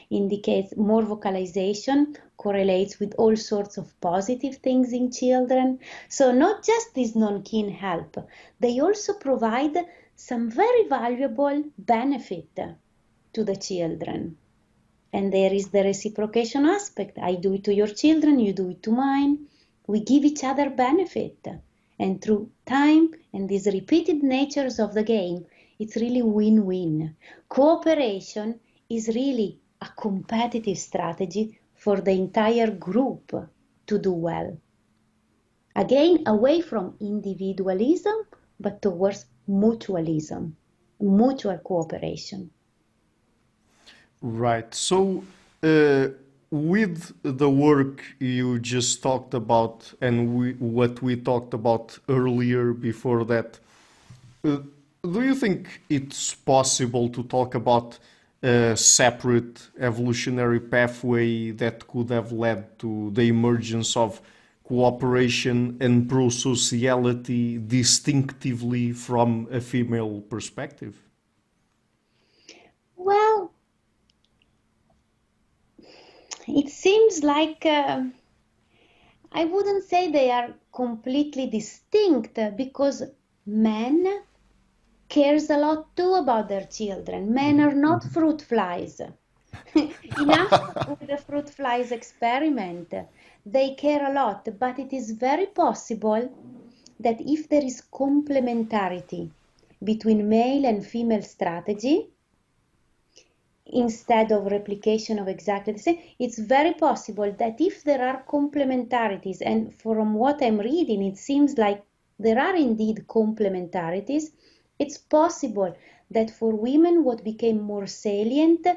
indicates more vocalization, correlates with all sorts of positive things in children. So not just this non-kin help, they also provide some very valuable benefit to the children. And there is the reciprocation aspect. I do it to your children, you do it to mine. We give each other benefit. And through time and these repeated natures of the game, it's really win-win. Cooperation is really a competitive strategy for the entire group to do well. Again, away from individualism, but towards mutualism, mutual cooperation.
Right. So, with the work you just talked about and what we talked about earlier before that, do you think it's possible to talk about a separate evolutionary pathway that could have led to the emergence of cooperation and prosociality distinctively from a female perspective?
Well, it seems like I wouldn't say they are completely distinct because men cares a lot too about their children. Men are not fruit flies. Enough with the fruit flies experiment. They care a lot, but it is very possible that if there is complementarity between male and female strategy, instead of replication of exactly the same, it's very possible that if there are complementarities, and from what I'm reading, it seems like there are indeed complementarities, it's possible that for women what became more salient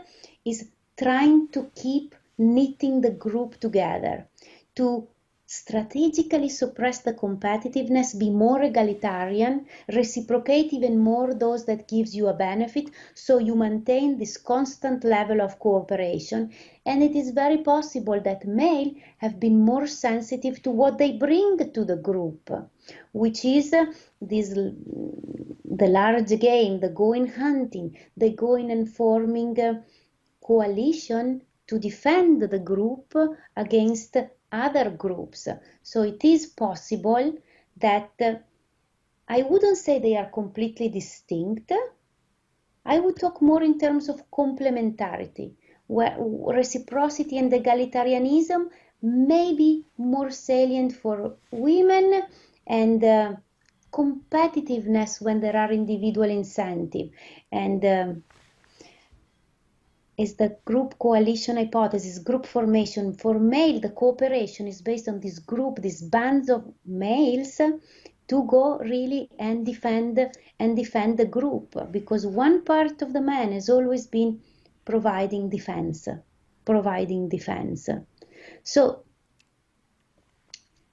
is trying to keep knitting the group together, to strategically suppress the competitiveness, be more egalitarian, reciprocate even more those that gives you a benefit, so you maintain this constant level of cooperation. And it is very possible that male have been more sensitive to what they bring to the group, which is the large game, the going hunting, the going and forming coalition to defend the group against other groups. So it is possible that I wouldn't say they are completely distinct. I would talk more in terms of complementarity, where reciprocity and egalitarianism may be more salient for women, and competitiveness when there are individual incentive. And is the group coalition hypothesis, group formation. For male, the cooperation is based on this group, these bands of males to go really and defend the group, because one part of the man has always been providing defense. So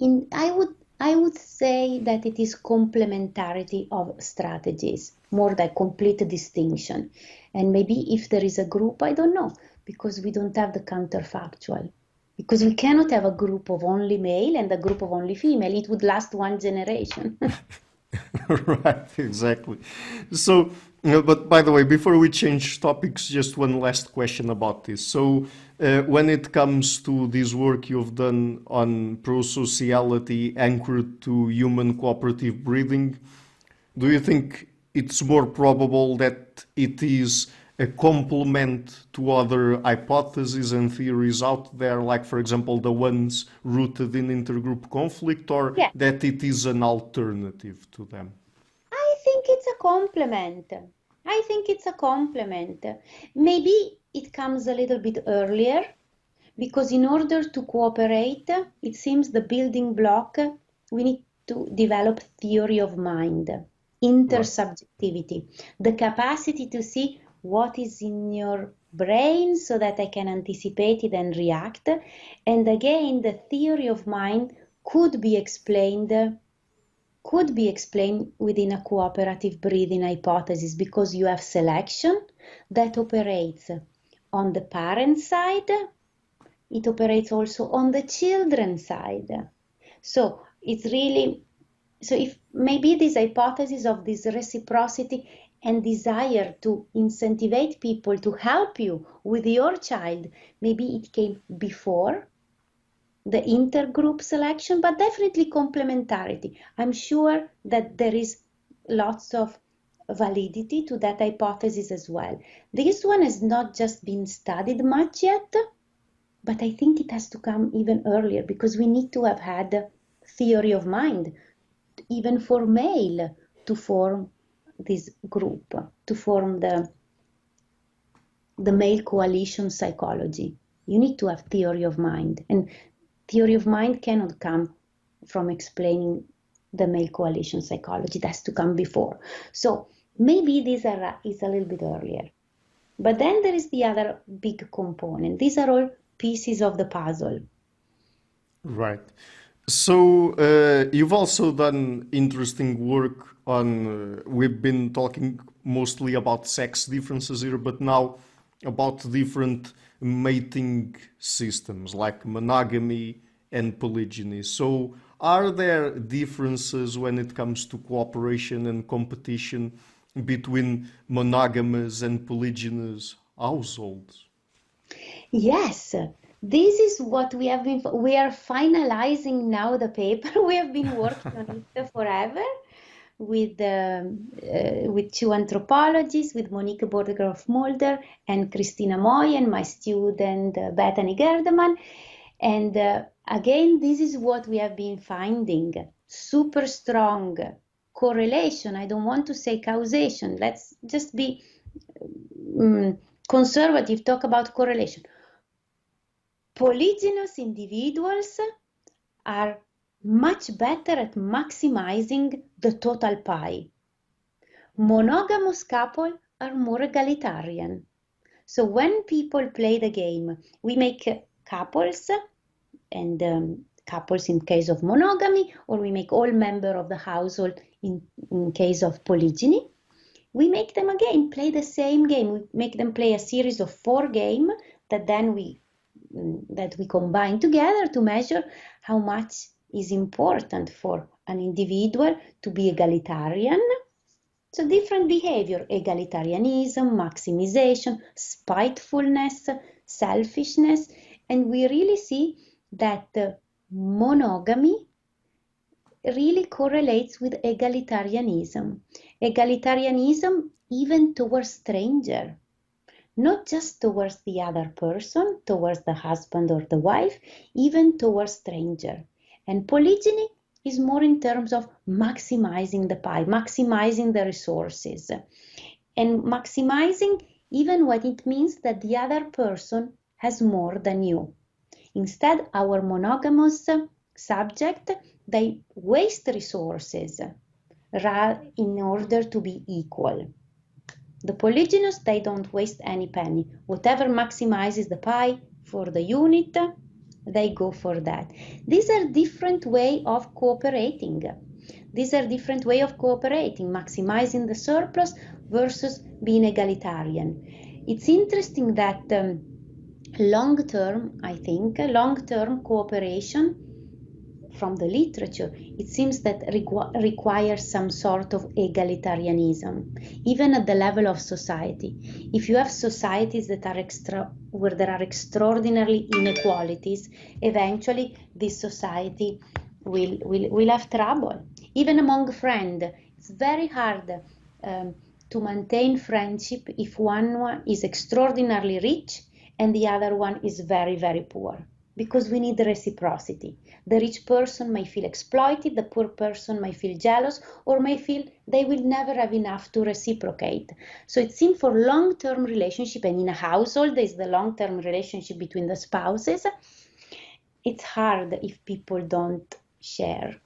I would say that it is complementarity of strategies more than complete distinction. And maybe if there is a group, I don't know, because we don't have the counterfactual. Because we cannot have a group of only male and a group of only female. It would last one generation.
Right, exactly. So, but by the way, before we change topics, just one last question about this. So, when it comes to this work you've done on prosociality anchored to human cooperative breeding, do you think it's more probable that it is a complement to other hypotheses and theories out there, like, for example, the ones rooted in intergroup conflict, or
Yeah,
that it is an alternative to them?
I think it's a complement. Maybe it comes a little bit earlier, because in order to cooperate, it seems the building block, we need to develop theory of mind,
Right.
intersubjectivity, the capacity to see what is in your brain so that I can anticipate it and react. And again, the theory of mind could be explained within a cooperative breeding hypothesis, because you have selection that operates on the parent side. It operates also on the children's side. So it's really, so if maybe this hypothesis of this reciprocity and desire to incentivize people to help you with your child, maybe it came before the intergroup selection, but definitely complementarity. I'm sure that there is lots of validity to that hypothesis as well. This one has not just been studied much yet, but I think it has to come even earlier, because we need to have had theory of mind, even for male, to form this group, to form the male coalition psychology. You need to have theory of mind, and theory of mind cannot come from explaining the male coalition psychology. It has to come before. So maybe this is a little bit earlier. But then there is the other big component. These are all pieces of the puzzle.
Right. So you've also done interesting work on, we've been talking mostly about sex differences here, but now about different mating systems like monogamy and polygyny. So are there differences when it comes to cooperation and competition between monogamous and polygynous households?
Yes, this is what we are finalizing now the paper. We have been working on it forever with two anthropologists, with Monique Bordegrove-Mulder and Christina Moy, and my student Bethany Gerdeman. And again, this is what we have been finding. Super strong correlation. I don't want to say causation. Let's just be conservative, talk about correlation. Polygynous individuals are much better at maximizing the total pie. Monogamous couples are more egalitarian. So when people play the game, we make couples and couples in case of monogamy, or we make all members of the household in case of polygyny. We make them again play the same game. We make them play a series of 4 games that then we combine together to measure how much is important for an individual to be egalitarian. So different behavior: egalitarianism, maximization, spitefulness, selfishness, and we really see that monogamy really correlates with egalitarianism. Egalitarianism even towards stranger, not just towards the other person, towards the husband or the wife, even towards stranger. And polygyny is more in terms of maximizing the pie, maximizing the resources, and maximizing even what it means that the other person has more than you. Instead, our monogamous subject, they waste resources in order to be equal. The polygynous, they don't waste any penny. Whatever maximizes the pie for the unit, they go for that. These are different ways of cooperating. Maximizing the surplus versus being egalitarian. It's interesting that long-term cooperation from the literature, it seems that requires some sort of egalitarianism, even at the level of society. If you have societies that are where there are extraordinary inequalities, eventually this society will have trouble. Even among friends, it's very hard to maintain friendship if one is extraordinarily rich and the other one is very, very poor, because we need reciprocity. The rich person may feel exploited, the poor person may feel jealous, or may feel they will never have enough to reciprocate. So it seems for long-term relationship, and in a household there is the long-term relationship between the spouses, it's hard if people don't share.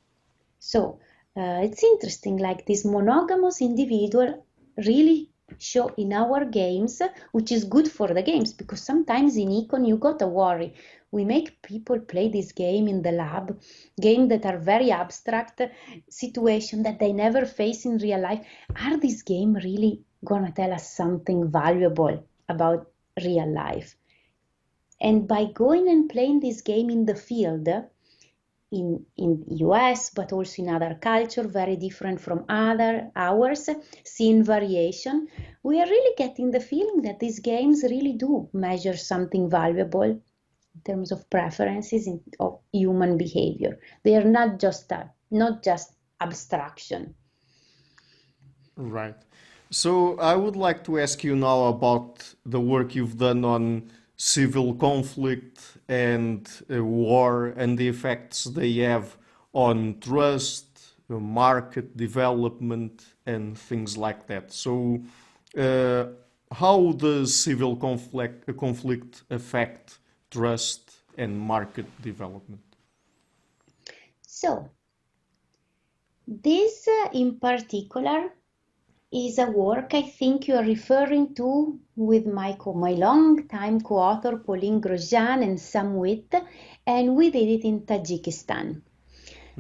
So it's interesting, like this monogamous individual really show in our games, which is good for the games, because sometimes in econ you got to worry. We make people play this game in the lab, games that are very abstract, situation that they never face in real life. Are these games really gonna tell us something valuable about real life? And by going and playing this game in the field, in US, but also in other culture, very different from ours, seeing variation, we are really getting the feeling that these games really do measure something valuable in terms of preferences of human behavior. They are not just abstraction.
Right. So I would like to ask you now about the work you've done on civil conflict and war and the effects they have on trust, market development, and things like that. So, how does civil conflict affect trust and market development?
So, this in particular is a work I think you are referring to with my long-time co-author Pauline Grosjean and Sam Witt, and we did it in Tajikistan.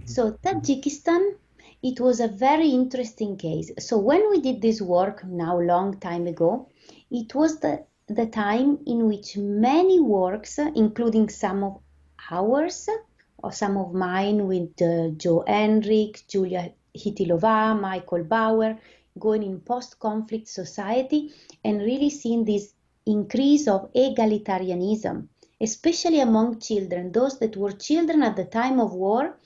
So Tajikistan, it was a very interesting case. So when we did this work now long time ago, it was the time in which many works, including some of ours, or some of mine with Joe Enric, Julia Hitilova, Michael Bauer, going in post-conflict society and really seeing this increase of egalitarianism, especially among children, those that were children at the time of war.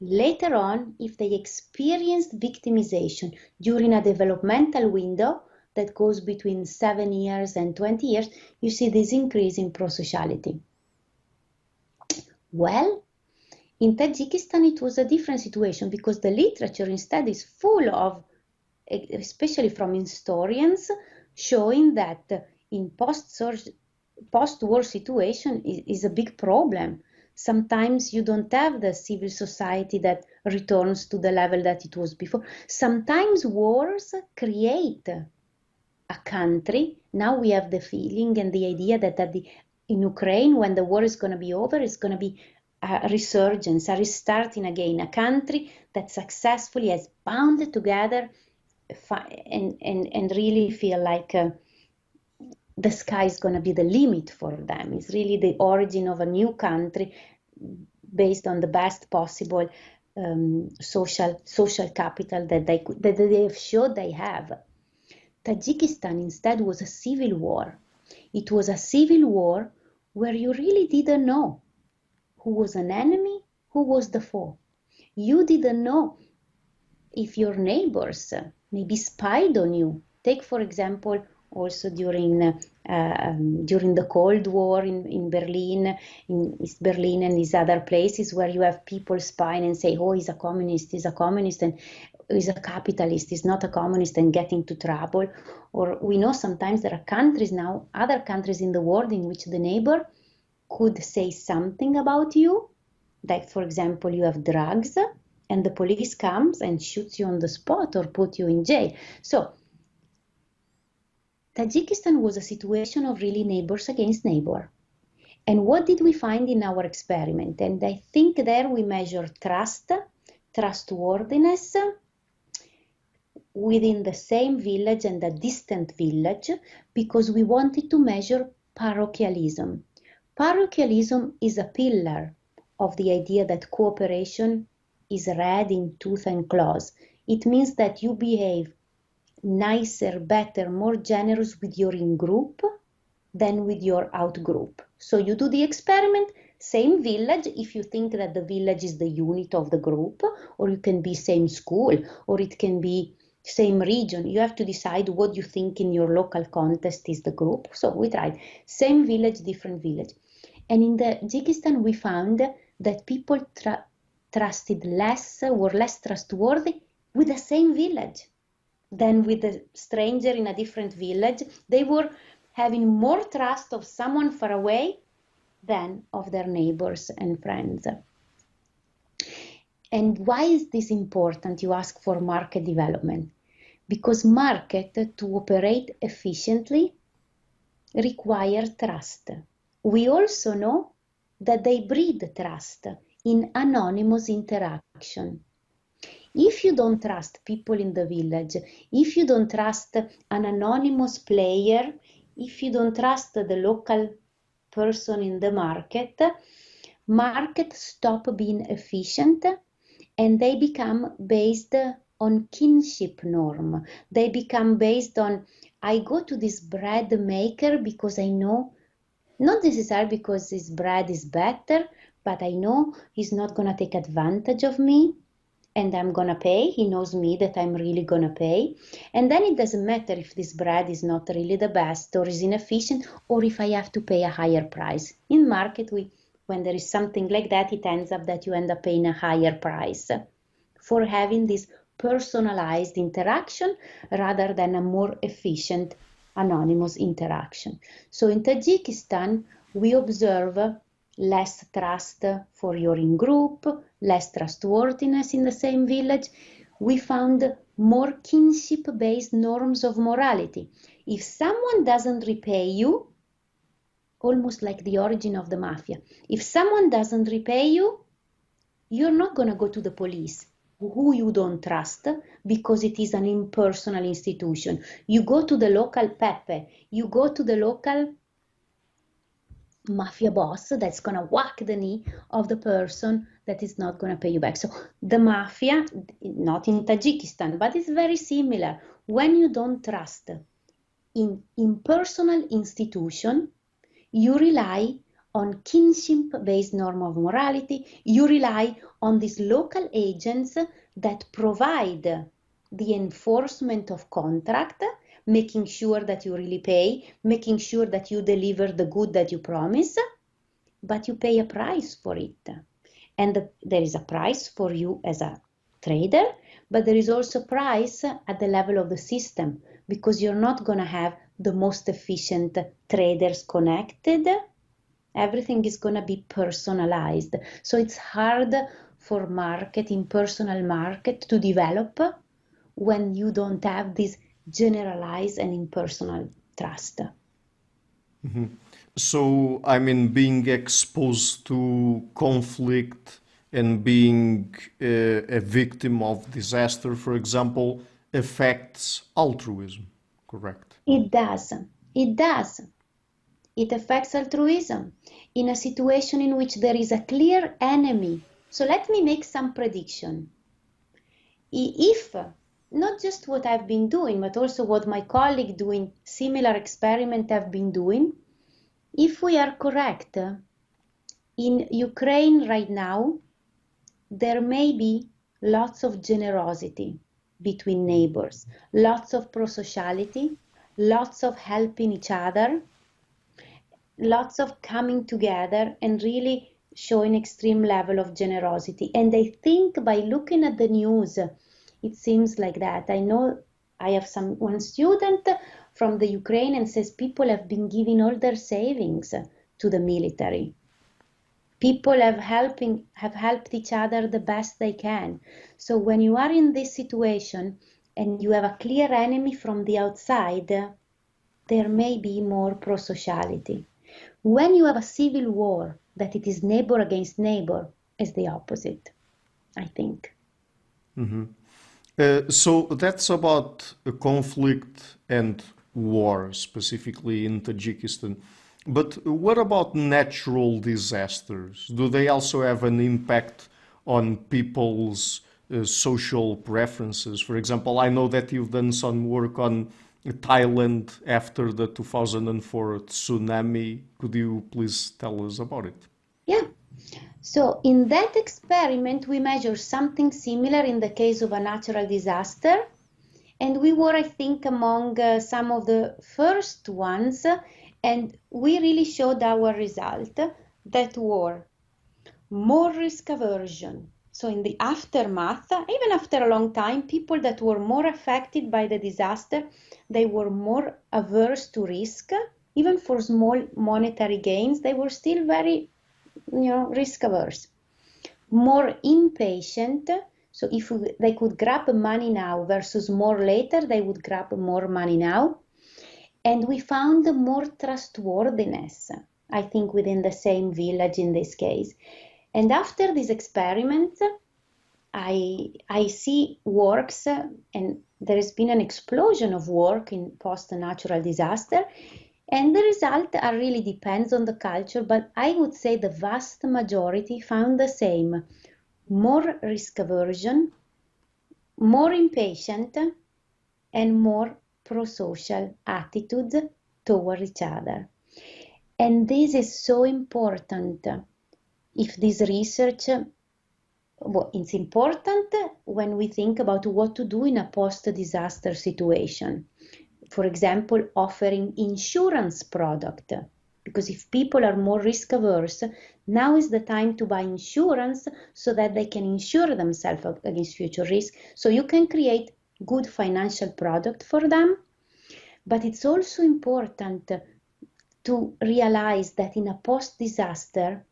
Later on, if they experienced victimization during a developmental window that goes between 7 years and 20 years, you see this increase in prosociality. Well, in Tajikistan, it was a different situation because the literature instead is full of, especially from historians, showing that in post-war situation is a big problem. Sometimes you don't have the civil society that returns to the level that it was before. Sometimes wars create a country. Now we have the feeling and the idea that in Ukraine, when the war is going to be over, it's going to be a resurgence, a restarting again, a country that successfully has bound together and really feel like the sky is going to be the limit for them. It's really the origin of a new country based on the best possible social capital that they have showed they have. Tajikistan instead was a civil war. It was a civil war where you really didn't know who was an enemy, who was the foe. You didn't know if your neighbors maybe spied on you. Take, for example, also during the Cold War in Berlin, in East Berlin and these other places where you have people spying and say, oh, he's a communist, and he's a capitalist, he's not a communist, and get into trouble. Or we know sometimes there are countries now, other countries in the world in which the neighbor could say something about you. Like, for example, you have drugs and the police comes and shoots you on the spot or put you in jail. So Tajikistan was a situation of really neighbors against neighbor. And what did we find in our experiment? And I think there we measure trust, trustworthiness within the same village and a distant village, because we wanted to measure parochialism. Parochialism is a pillar of the idea that cooperation is read in tooth and claws. It means that you behave nicer, better, more generous with your in-group than with your out-group. So you do the experiment, same village, if you think that the village is the unit of the group, or you can be same school, or it can be same region. You have to decide what you think in your local context is the group. So we tried same village, different village. And in the Tajikistan, we found that people trusted less, were less trustworthy with the same village than with a stranger in a different village. They were having more trust of someone far away than of their neighbors and friends. And why is this important? You ask for market development. Because market, to operate efficiently, require trust. We also know that they breed trust in anonymous interaction. If you don't trust people in the village, if you don't trust an anonymous player, if you don't trust the local person in the market stop being efficient and they become based on kinship norm. They become based on, I go to this bread maker because I know, not necessarily because his bread is better, but I know he's not going to take advantage of me. And I'm going to pay. He knows me that I'm really going to pay. And then it doesn't matter if this bread is not really the best or is inefficient or if I have to pay a higher price. In market, when there is something like that, it ends up that you end up paying a higher price for having this personalized interaction rather than a more efficient anonymous interaction. So in Tajikistan, we observe less trust for your in-group, less trustworthiness in the same village. We found more kinship-based norms of morality. If someone doesn't repay you, almost like the origin of the mafia, if someone doesn't repay you, you're not going to go to the police, who you don't trust, because it is an impersonal institution. You go to the local Pepe, you go to the local mafia boss that's going to whack the knee of the person that is not going to pay you back. So the mafia, not in Tajikistan, but it's very similar. When you don't trust in impersonal institution, you rely on kinship-based norm of morality. You rely on these local agents that provide the enforcement of contract, making sure that you really pay, making sure that you deliver the good that you promise, but you pay a price for it. And there is a price for you as a trader, but there is also a price at the level of the system, because you're not going to have the most efficient traders connected. Everything is going to be personalized. So it's hard for impersonal market to develop when you don't have this generalized and impersonal trust.
Mm-hmm. So, I mean, being exposed to conflict and being a victim of disaster, for example, affects altruism, correct?
It does. It does. It affects altruism in a situation in which there is a clear enemy. So let me make some prediction. If not just what I've been doing, but also what my colleague doing similar experiment have been doing, if we are correct, in Ukraine right now, there may be lots of generosity between neighbors, lots of prosociality, lots of helping each other, lots of coming together and really showing extreme level of generosity. And I think by looking at the news, it seems like that. I know I have one student from the Ukraine and says people have been giving all their savings to the military. People have helped each other the best they can. So when you are in this situation and you have a clear enemy from the outside, there may be more prosociality. When you have a civil war, that it is neighbor against neighbor, is the opposite, I think.
So that's about a conflict and war, specifically in Tajikistan. But what about natural disasters? Do they also have an impact on people's social preferences? For example, I know that you've done some work on Thailand after the 2004 tsunami. Could you please tell us about it?
Yeah. So in that experiment, we measure something similar in the case of a natural disaster. And we were, I think, among some of the first ones. And we really showed our result that were more risk aversion. So in the aftermath, even after a long time, people that were more affected by the disaster, they were more averse to risk. Even for small monetary gains, they were still very, risk averse. More impatient. So if they could grab money now versus more later, they would grab more money now. And we found more trustworthiness, I think, within the same village in this case. And after this experiment, I see works, and there has been an explosion of work in post-natural disaster. And the result really depends on the culture, but I would say the vast majority found the same. More risk aversion, more impatient, and more pro-social attitudes toward each other. And this is so important. If this research, it's important when we think about what to do in a post-disaster situation. For example, offering insurance product. Because if people are more risk averse, now is the time to buy insurance so that they can insure themselves against future risk. So you can create good financial product for them. But it's also important to realize that in a post-disaster,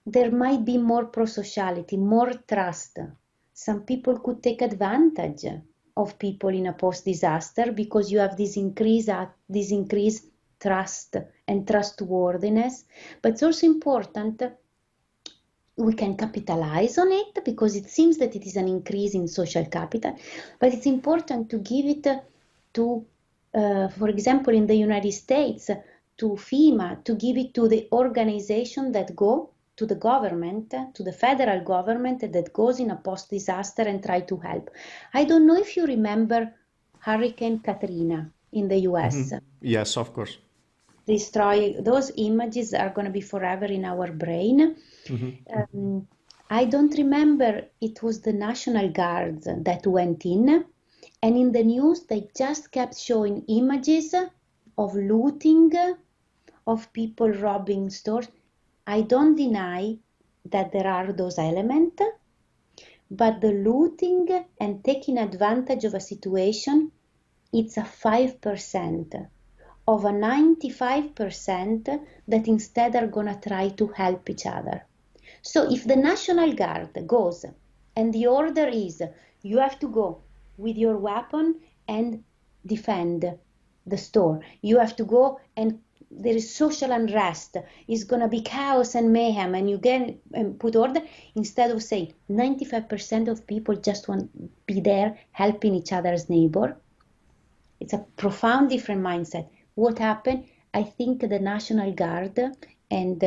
there might be more prosociality, more trust. Some people could take advantage of people in a post-disaster because you have this increased trust and trustworthiness. But it's also important we can capitalize on it because it seems that it is an increase in social capital. But it's important to give it to, for example, in the United States, to FEMA, to give it to the organization that go to the government, to the federal government that goes in a post-disaster and try to help. I don't know if you remember Hurricane Katrina in the US.
Yes, of course.
Those images are going to be forever in our brain. I don't remember, it was the National Guard that went in, and in the news they just kept showing images of looting, of people robbing stores. I don't deny that there are those elements, but the looting and taking advantage of a situation, it's a 5% of a 95% that instead are going to try to help each other. So if the National Guard goes and the order is you have to go with your weapon and defend the store, you have to go and there is social unrest, it's going to be chaos and mayhem, and you can put order, instead of saying 95% of people just want to be there helping each other's neighbor. It's a profound different mindset. What happened? I think the National Guard, and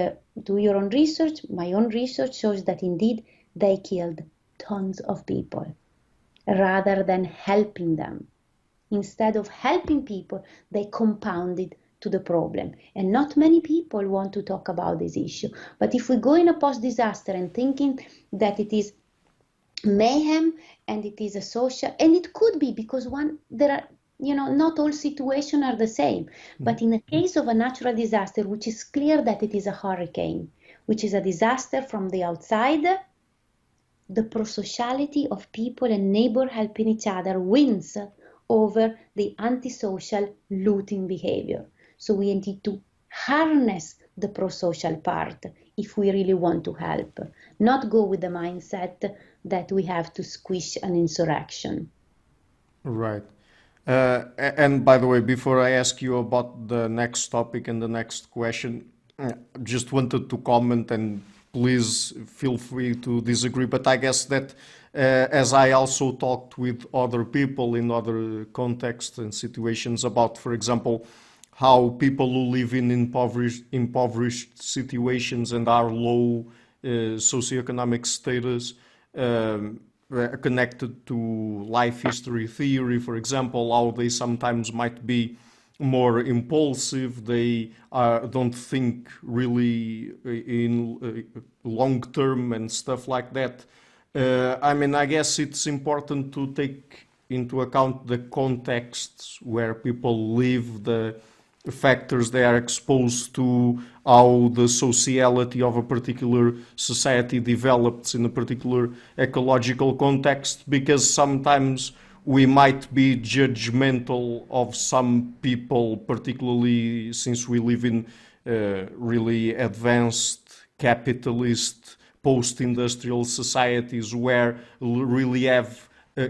do your own research, my own research shows that indeed they killed tons of people rather than helping them. Instead of helping people, they compounded to the problem. And not many people want to talk about this issue. But if we go in a post-disaster and thinking that it is mayhem and it is a social, and it could be because there are, not all situations are the same. But in the case of a natural disaster, which is clear that it is a hurricane, which is a disaster from the outside, the prosociality of people and neighbor helping each other wins over the antisocial looting behavior. So we need to harness the prosocial part if we really want to help, not go with the mindset that we have to squish an insurrection.
Right. And by the way, before I ask you about the next topic and the next question, just wanted to comment, and please feel free to disagree, but I guess that as I also talked with other people in other contexts and situations about, for example, how people who live in impoverished situations and are low socioeconomic status connected to life history theory, for example, how they sometimes might be more impulsive, they don't think really in long term and stuff like that. I guess it's important to take into account the contexts where people live, the factors they are exposed to, how the sociality of a particular society develops in a particular ecological context, because sometimes we might be judgmental of some people, particularly since we live in really advanced capitalist post-industrial societies where really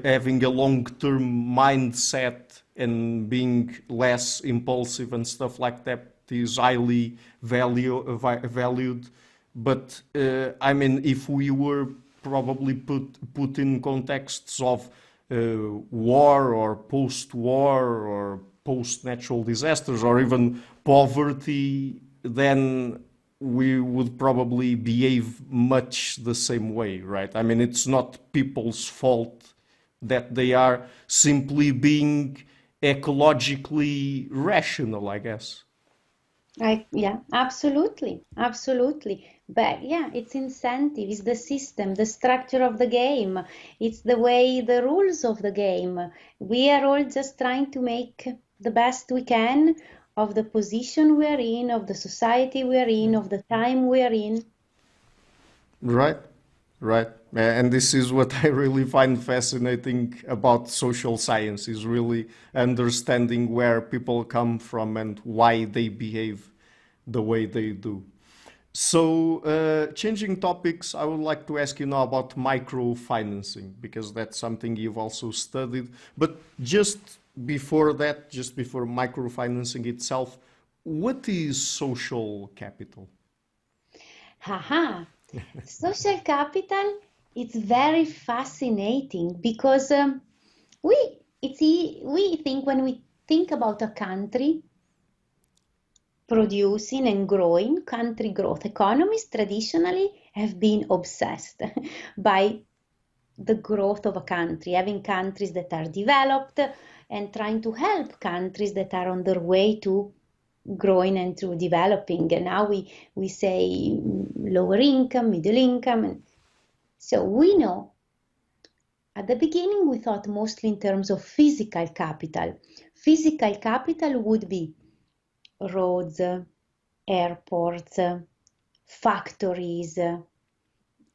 having a long-term mindset and being less impulsive and stuff like that is highly valued. But if we were probably put in contexts of war or post-war or post-natural disasters or even poverty, then we would probably behave much the same way, right? It's not people's fault that they are simply being ecologically rational, I guess.
Yeah, absolutely, absolutely. But yeah, it's incentive, it's the system, the structure of the game, it's the way, the rules of the game. We are all just trying to make the best we can of the position we are in, of the society we are in, of the time we are in.
Right, right. And this is what I really find fascinating about social science, is really understanding where people come from and why they behave the way they do. So, changing topics, I would like to ask you now about microfinancing, because that's something you've also studied. But just before that, just before microfinancing itself, what is social capital?
Haha, social capital, it's very fascinating because we think when we think about a country producing and growing, country growth, economies traditionally have been obsessed by the growth of a country, having countries that are developed and trying to help countries that are on their way to growing and to developing. And now we say lower income, middle income. And so we know at the beginning we thought mostly in terms of physical capital. Physical capital would be roads, airports, factories,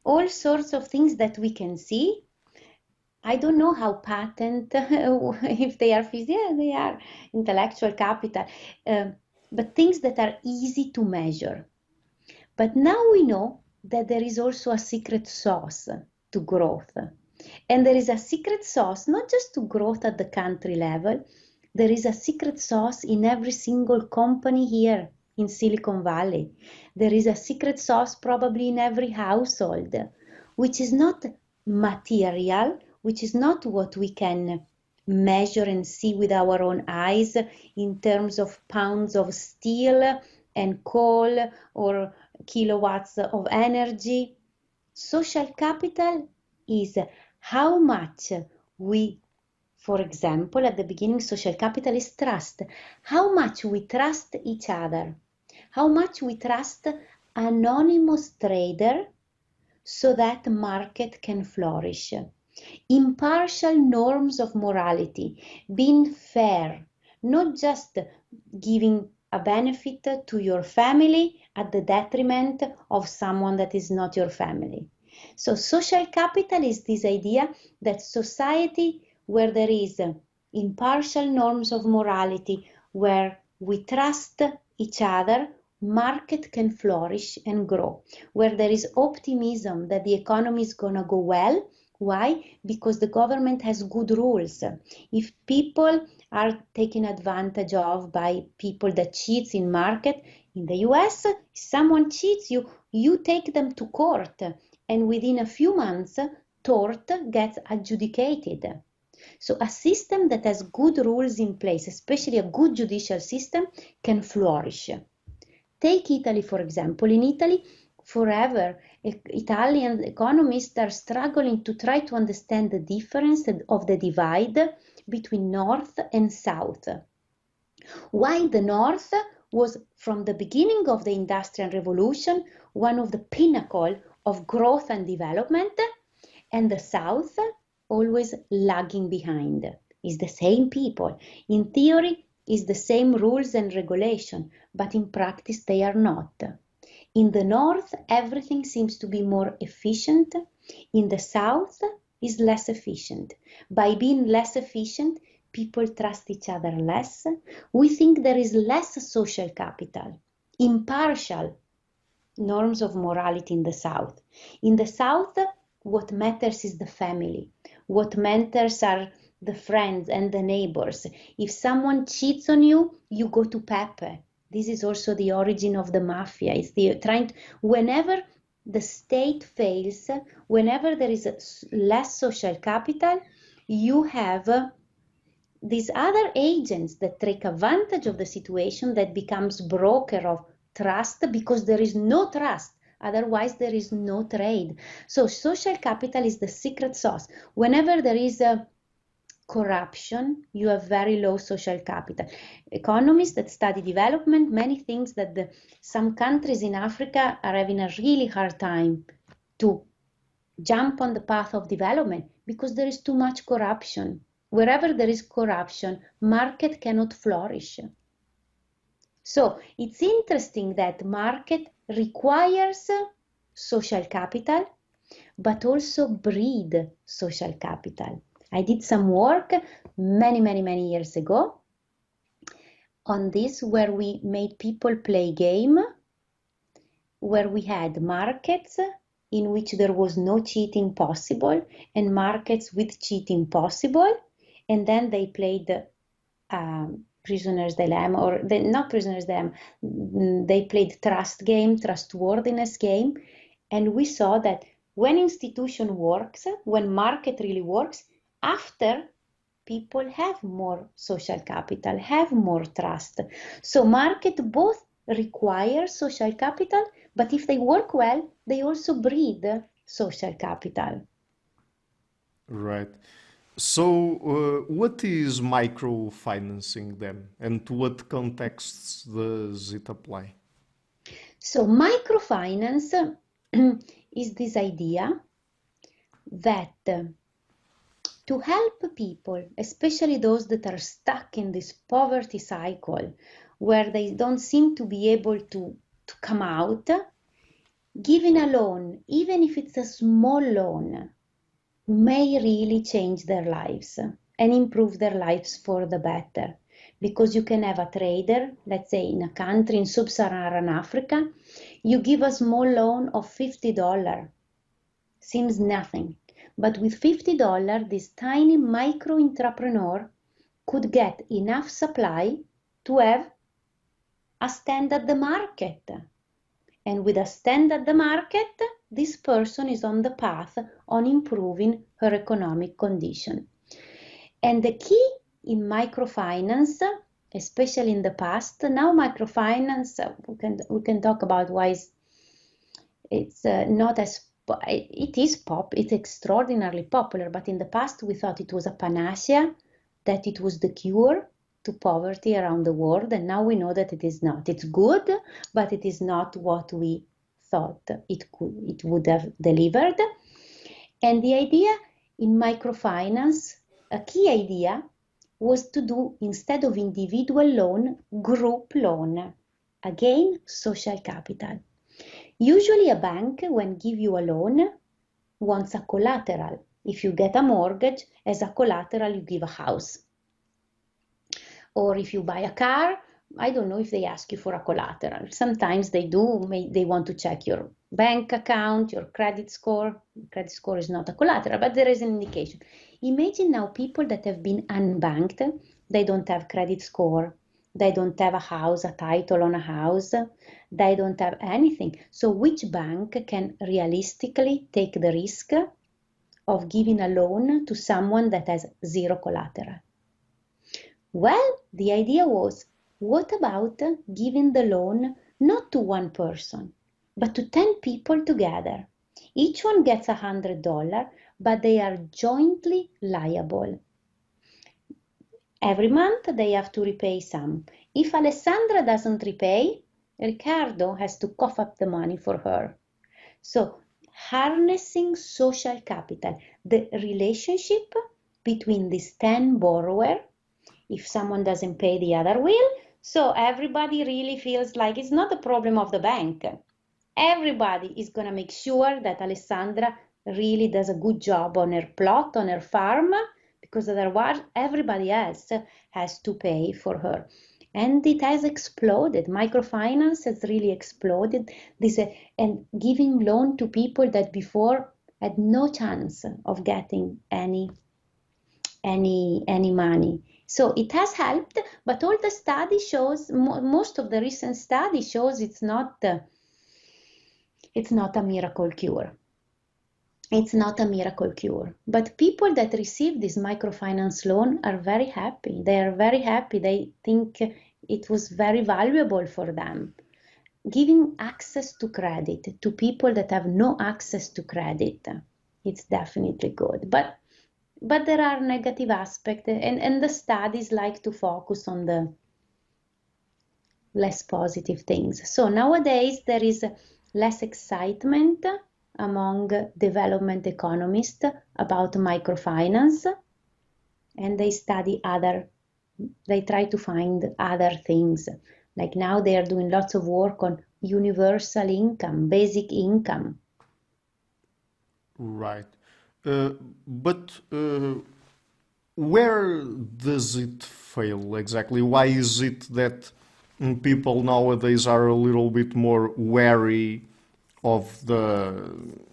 all sorts of things that we can see. I don't know how patent, if they are physical, yeah, they are intellectual capital, but things that are easy to measure. But now we know that there is also a secret sauce to growth. And there is a secret sauce, not just to growth at the country level, there is a secret sauce in every single company here in Silicon Valley. There is a secret sauce probably in every household, which is not material, which is not what we can measure and see with our own eyes in terms of pounds of steel and coal or kilowatts of energy. Social capital is how much we, for example, at the beginning, social capital is trust. How much we trust each other. How much we trust anonymous trader so that market can flourish. Impartial norms of morality, being fair, not just giving a benefit to your family at the detriment of someone that is not your family. So social capital is this idea that society where there is impartial norms of morality, where we trust each other, market can flourish and grow. Where there is optimism that the economy is going to go well. Why? Because the government has good rules. If people are taken advantage of by people that cheats in market, in the US, if someone cheats you, you take them to court, and within a few months, tort gets adjudicated. So a system that has good rules in place, especially a good judicial system, can flourish. Take Italy, for example. In Italy, forever, Italian economists are struggling to try to understand the difference of the divide between North and South. Why the North was, from the beginning of the Industrial Revolution, one of the pinnacle of growth and development, and the South always lagging behind. It's the same people. In theory, it's the same rules and regulation, but in practice they are not. In the North, everything seems to be more efficient. In the South, is less efficient. By being less efficient, people trust each other less. We think there is less social capital, impartial norms of morality in the South. In the South, what matters is the family. What matters are the friends and the neighbors. If someone cheats on you, you go to Pepe. This is also the origin of the mafia. It's the whenever the state fails, whenever there is less social capital, you have these other agents that take advantage of the situation, that becomes broker of trust, because there is no trust. Otherwise, there is no trade. So social capital is the secret sauce. Whenever there is a corruption, you have very low social capital. Economists that study development, many things that some countries in Africa are having a really hard time to jump on the path of development because there is too much corruption. Wherever there is corruption, market cannot flourish. So it's interesting that market requires social capital, but also breed social capital. I did some work many years ago on this, where we made people play game, where we had markets in which there was no cheating possible and markets with cheating possible, and then they played prisoner's dilemma, or not prisoner's dilemma, they played trust game, trustworthiness game, and we saw that when institution works, when market really works, after people have more social capital, have more trust. So market both require social capital, but if they work well, they also breed social capital.
Right. So, what is microfinancing then, and to what contexts does it apply?
So microfinance is this idea that to help people, especially those that are stuck in this poverty cycle, where they don't seem to be able to come out, giving a loan, even if it's a small loan, may really change their lives and improve their lives for the better. Because you can have a trader, let's say in a country in sub-Saharan Africa, you give a small loan of $50. Seems nothing. But with $50, this tiny micro-entrepreneur could get enough supply to have a stand at the market. And with a stand at the market, this person is on the path on improving her economic condition. And the key in microfinance, especially in the past, now microfinance, we can talk about why it's not as, it's extraordinarily popular, but in the past we thought it was a panacea, that it was the cure to poverty around the world, and now we know that it is not. It's good, but it is not what we thought it would have delivered. And the idea in microfinance, a key idea, was to do, instead of individual loan, group loan. Again, social capital. Usually a bank, when give you a loan, wants a collateral. If you get a mortgage, as a collateral, you give a house. Or if you buy a car, I don't know if they ask you for a collateral. Sometimes they do. They want to check your bank account, your credit score. Credit score is not a collateral, but there is an indication. Imagine now people that have been unbanked. They don't have credit score. They don't have a house, a title on a house. They don't have anything. So which bank can realistically take the risk of giving a loan to someone that has zero collateral? Well, the idea was, what about giving the loan not to one person, but to 10 people together? Each one gets $100, but they are jointly liable. Every month they have to repay some. If Alessandra doesn't repay, Riccardo has to cough up the money for her. So, harnessing social capital, the relationship between these 10 borrowers. If someone doesn't pay, the other will. So everybody really feels like it's not a problem of the bank. Everybody is going to make sure that Alessandra really does a good job on her plot, on her farm, because otherwise everybody else has to pay for her. And it has exploded. Microfinance has really exploded. And giving loan to people that before had no chance of getting any money. So it has helped, but all the study shows, most of the recent study shows it's not a miracle cure. It's not a miracle cure. But people that receive this microfinance loan are very happy. They are very happy. They think it was very valuable for them. Giving access to credit to people that have no access to credit, it's definitely good. But there are negative aspects, and the studies like to focus on the less positive things. So nowadays there is less excitement among development economists about microfinance, and they try to find other things. Like now they are doing lots of work on universal income, basic income.
Right. But where does it fail exactly? Why is it that people nowadays are a little bit more wary of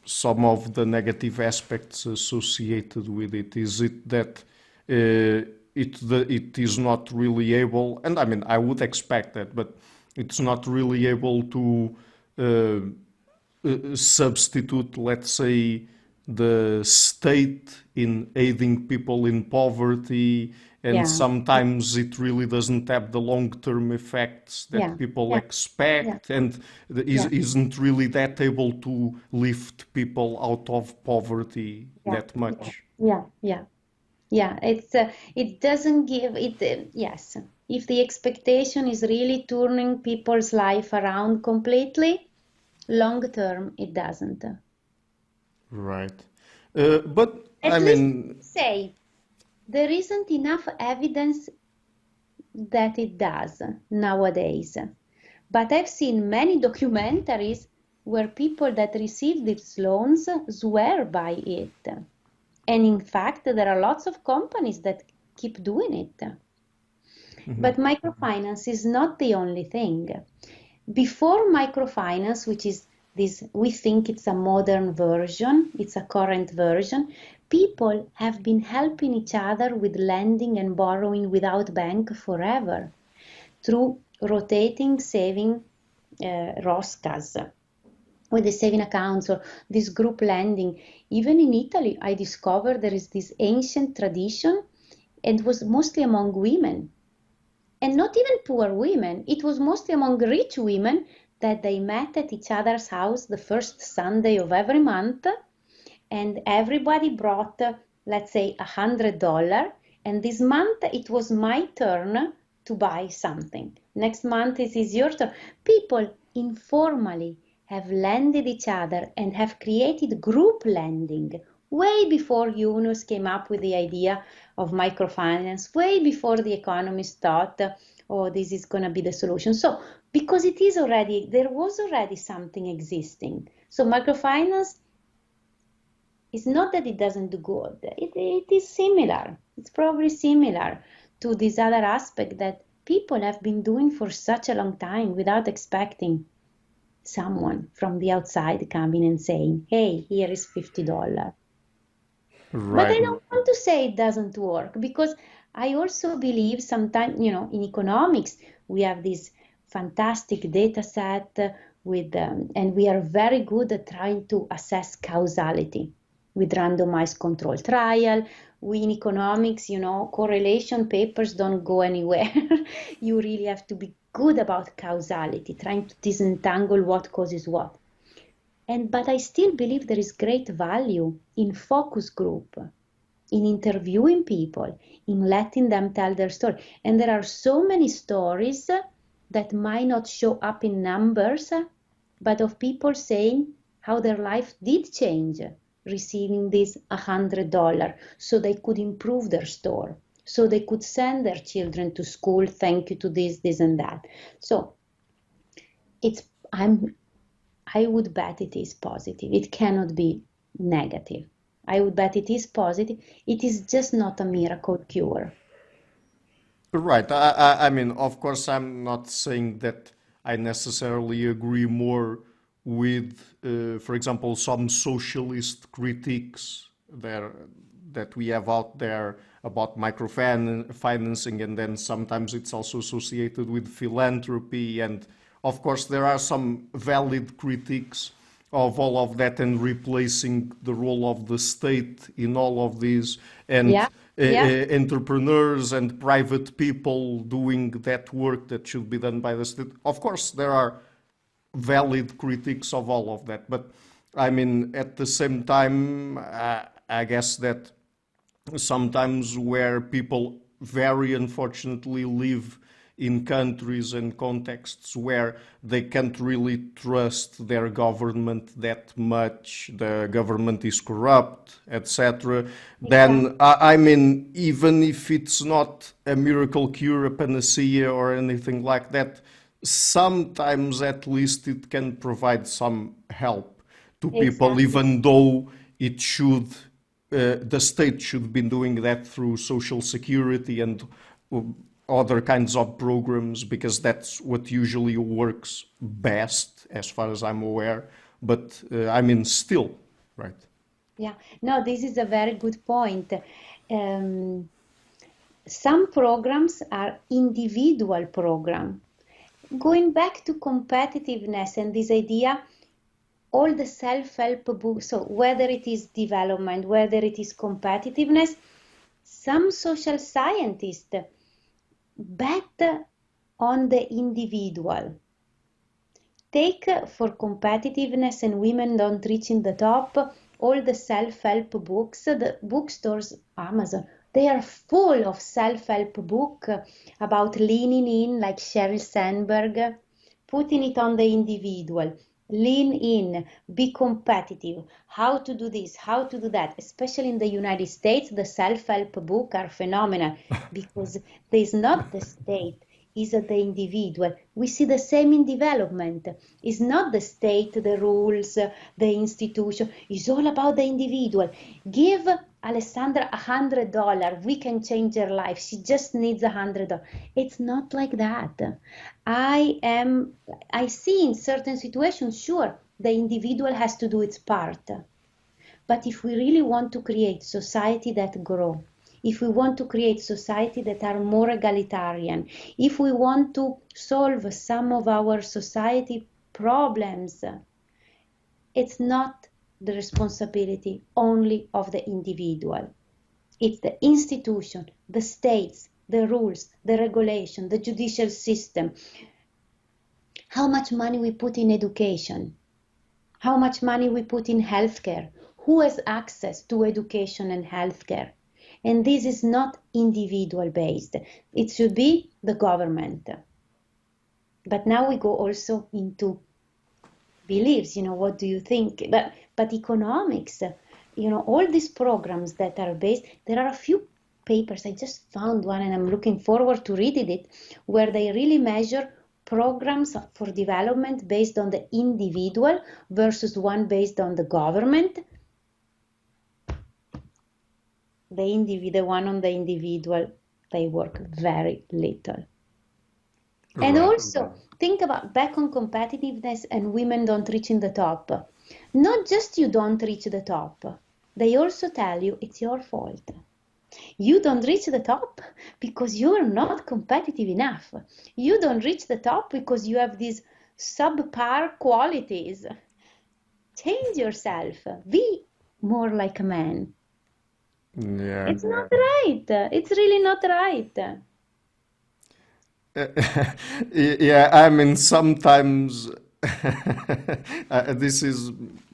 some of the negative aspects associated with it? Is it that it is not really able, and I mean I would expect that, but it's not really able to substitute, let's say, the state in aiding people in poverty, and sometimes it really doesn't have the long-term effects that people expect, and isn't really that able to lift people out of poverty that much.
It doesn't give it. Yes, if the expectation is really turning people's life around completely, long term it doesn't.
Right. But
At
I
least
mean,
say there isn't enough evidence that it does nowadays. But I've seen many documentaries where people that receive these loans swear by it. And in fact, there are lots of companies that keep doing it. But microfinance is not the only thing. Before microfinance, which is this, we think it's a modern version, it's a current version, people have been helping each other with lending and borrowing without bank forever through rotating saving roscas with the saving accounts or this group lending. Even in Italy, I discovered there is this ancient tradition, and it was mostly among women. And not even poor women, it was mostly among rich women that they met at each other's house the first Sunday of every month, and everybody brought, let's say, $100, and this month it was my turn to buy something. Next month it is your turn. People informally have lended each other and have created group lending way before Yunus came up with the idea of microfinance, way before the economists thought, oh, this is going to be the solution. So, because there was already something existing. So microfinance is not that it doesn't do good. It is similar. It's probably similar to this other aspect that people have been doing for such a long time without expecting someone from the outside coming and saying, hey, here is $50. But I
Right.
don't want to say it doesn't work, because I also believe sometimes, in economics, we have this fantastic data set and we are very good at trying to assess causality with randomized control trial. We in economics, correlation papers don't go anywhere. You really have to be good about causality, trying to disentangle what causes what. But I still believe there is great value in focus group, in interviewing people, in letting them tell their story. And there are so many stories that might not show up in numbers, but of people saying how their life did change, receiving this $100, so they could improve their store, so they could send their children to school, thank you to this and that. So I would bet it is positive. It cannot be negative. I would bet it is positive. It is just not a miracle cure.
Right. I mean, of course, I'm not saying that I necessarily agree more with, for example, some socialist critiques there that we have out there about microfinancing, and then sometimes it's also associated with philanthropy. And of course, there are some valid critiques of all of that and replacing the role of the state in all of these, and
Yeah, yeah,
entrepreneurs and private people doing that work that should be done by the state. Of course, there are valid critiques of all of that, but I mean, at the same time, I guess that sometimes where people very unfortunately live in countries and contexts where they can't really trust their government that much, the government is corrupt, etc., then
exactly.
I mean, even if it's not a miracle cure, a panacea, or anything like that, sometimes at least it can provide some help to people,
Exactly.
even though it should the state should be doing that through social security and other kinds of programs, because that's what usually works best, as far as I'm aware. But I mean, still, right?
Yeah. No, this is a very good point. Um, some programs are individual program. Going back to competitiveness and this idea, all the self-help books, so whether it is development, whether it is competitiveness, some social scientists bet on the individual. Take for competitiveness and women don't reach in the top, all the self-help books, the bookstores, Amazon, they are full of self-help book about leaning in, like Sheryl Sandberg, putting it on the individual. Lean in, be competitive, how to do this, how to do that. Especially in the United States, the self-help books are phenomenal because there's not the state, is at the individual. We see the same in development. It's not the state, the rules, the institution. It's all about the individual. Give Alessandra $100. We can change her life. She just needs $100. It's not like that. I see in certain situations, sure, the individual has to do its part. But if we really want to create society that grow, if we want to create society that are more egalitarian, if we want to solve some of our society problems, it's not the responsibility only of the individual. It's the institution, the states, the rules, the regulation, the judicial system. How much money we put in education, how much money we put in healthcare, who has access to education and healthcare. And this is not individual based. It should be the government. But now we go also into beliefs, what do you think? But economics, all these programs that are based, there are a few papers, I just found one and I'm looking forward to reading it, where they really measure programs for development based on the individual versus one based on the government. The one on the individual, they work very little. Right. And also, think about back on competitiveness and women don't reach in the top. Not just you don't reach the top, they also tell you it's your fault. You don't reach the top because you are not competitive enough. You don't reach the top because you have these subpar qualities. Change yourself. Be more like a man.
Yeah.
It's not right. It's really not right.
Yeah, I mean, sometimes this is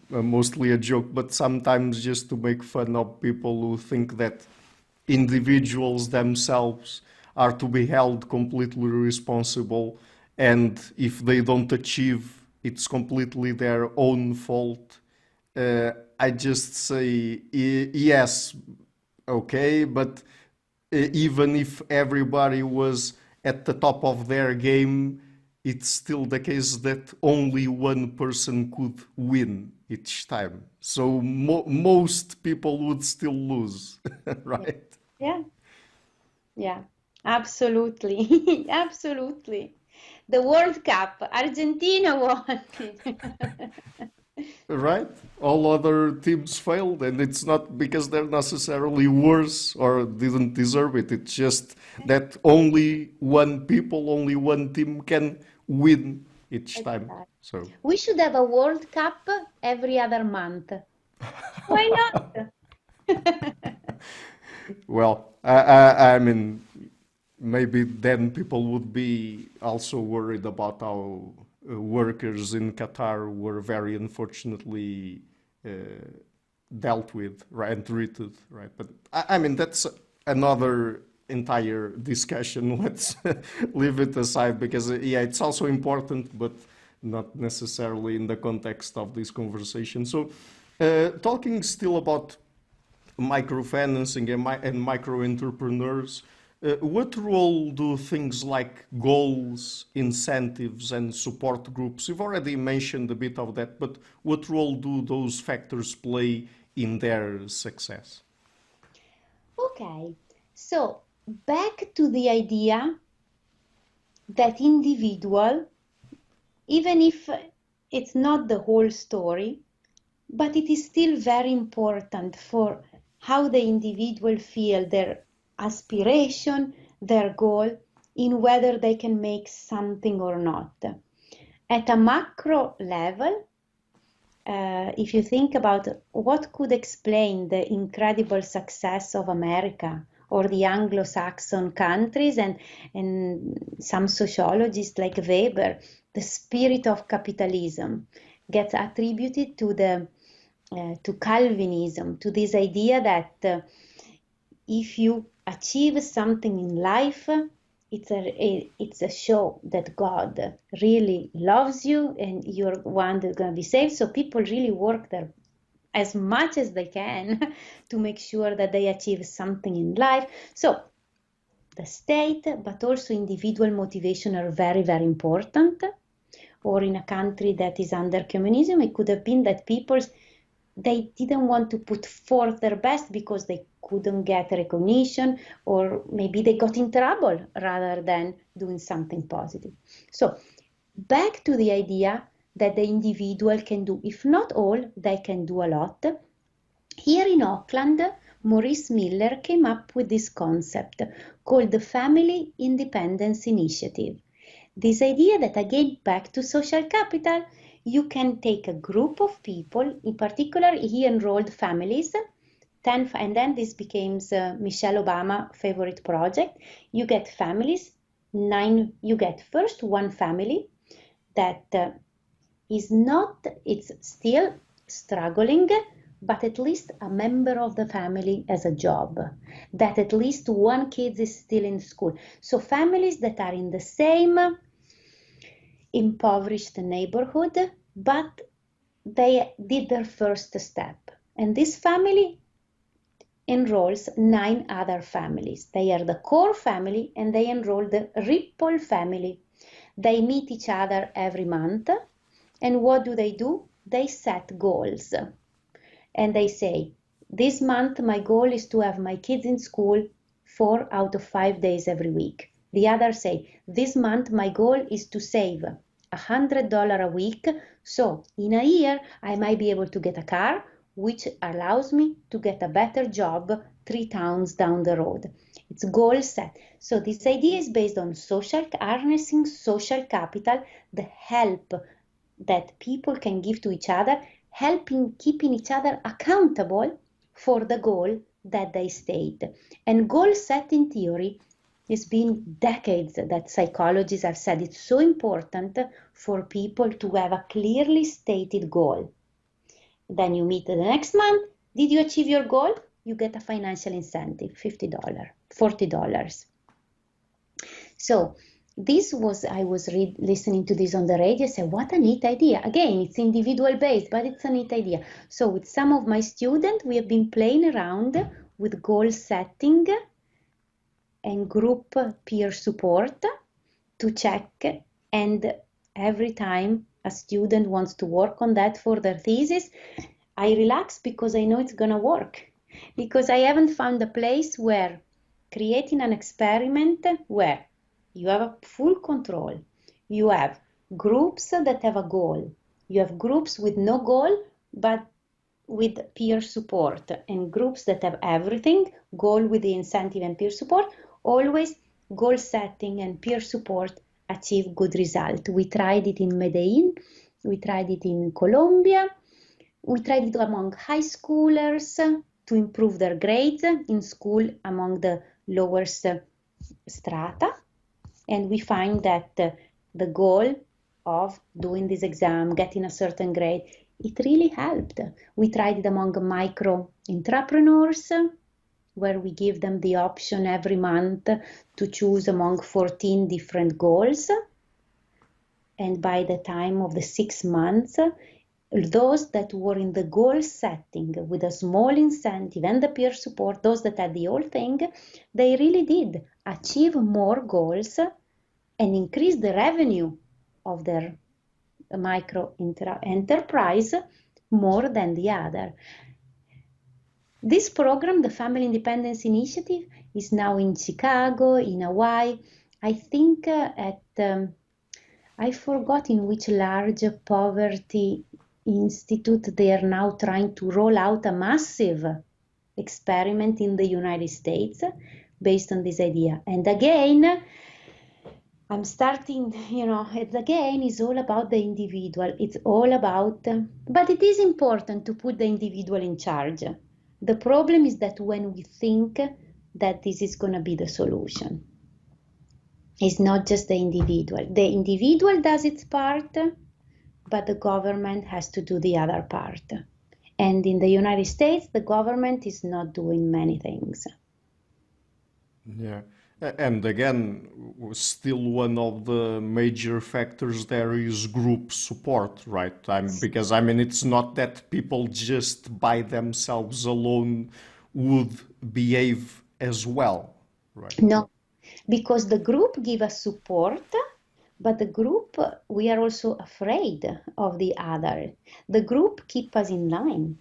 mostly a joke, but sometimes just to make fun of people who think that individuals themselves are to be held completely responsible, and if they don't achieve, it's completely their own fault. I just say, yes, okay, but even if everybody was at the top of their game, it's still the case that only one person could win each time. So most people would still lose, right?
Yeah, absolutely. Absolutely. The World Cup, Argentina won.
Right? All other teams failed, and it's not because they're necessarily worse or didn't deserve it. It's just that only one team can win each time. So
we should have a World Cup every other month. Why not?
well, I mean, maybe then people would be also worried about how workers in Qatar were very unfortunately dealt with, right, and treated, right? But I mean, that's another entire discussion. Let's leave it aside because, yeah, it's also important, but not necessarily in the context of this conversation. So, talking still about microfinancing and micro-entrepreneurs, what role do things like goals, incentives, and support groups, you've already mentioned a bit of that, but what role do those factors play in their success?
Okay, so back to the idea that individual, even if it's not the whole story, but it is still very important for how the individual feel their aspiration, their goal, in whether they can make something or not. At a macro level, if you think about what could explain the incredible success of America or the Anglo-Saxon countries and some sociologists like Weber, the spirit of capitalism gets attributed to Calvinism, to this idea that if you achieve something in life, it's a show that God really loves you and you're one that's going to be saved. So people really work there as much as they can to make sure that they achieve something in life. So the state, but also individual motivation are very, very important. Or in a country that is under communism, it could have been that they didn't want to put forth their best because they couldn't get recognition, or maybe they got in trouble rather than doing something positive. So back to the idea that the individual can do, if not all, they can do a lot. Here in Auckland, Maurice Miller came up with this concept called the Family Independence Initiative. This idea that, again, back to social capital, you can take a group of people, in particular, he enrolled families, and then this became Michelle Obama's favorite project. You get families, you get first one family that it's still struggling, but at least a member of the family has a job, that at least one kid is still in school. So families that are in the same impoverished neighborhood, but they did their first step. And this family enrolls 9 other families. They are the core family, and they enroll the ripple family. They meet each other every month, and what do? They set goals. And they say, this month my goal is to have my kids in school 4 out of 5 days every week. The others say, this month my goal is to save $100 a week, so in a year I might be able to get a car, which allows me to get a better job 3 towns down the road. It's goal set. So this idea is based on harnessing social capital, the help that people can give to each other, keeping each other accountable for the goal that they state. And goal setting theory, it's been decades that psychologists have said it's so important for people to have a clearly stated goal. Then you meet the next month. Did you achieve your goal? You get a financial incentive, $50, $40. So I was listening to this on the radio, I said, what a neat idea. Again, it's individual based, but it's a neat idea. So with some of my students, we have been playing around with goal setting and group peer support to check. And every time a student wants to work on that for their thesis, I relax because I know it's going to work. Because I haven't found a place where creating an experiment where you have a full control, you have groups that have a goal, you have groups with no goal but with peer support, and groups that have everything, goal with the incentive and peer support, always goal setting and peer support achieve good result. We tried it in Medellin, we tried it in Colombia, we tried it among high schoolers to improve their grades in school among the lower strata. And we find that the goal of doing this exam, getting a certain grade, it really helped. We tried it among microentrepreneurs, where we give them the option every month to choose among 14 different goals. And by the time of the 6 months, those that were in the goal setting with a small incentive and the peer support, those that had the whole thing, they really did achieve more goals and increase the revenue of their micro enterprise more than the other. This program, the Family Independence Initiative, is now in Chicago, in Hawaii. I think I forgot in which large poverty institute they are now trying to roll out a massive experiment in the United States based on this idea. And again, I'm starting, it's all about the individual. It's all about, but it is important to put the individual in charge. The problem is that when we think that this is going to be the solution, it's not just the individual. The individual does its part, but the government has to do the other part. And in the United States, the government is not doing many things.
Yeah. And again, still one of the major factors there is group support, right? Because it's not that people just by themselves alone would behave as well, right?
No, because the group give us support, but the group, we are also afraid of the other. The group keep us in line.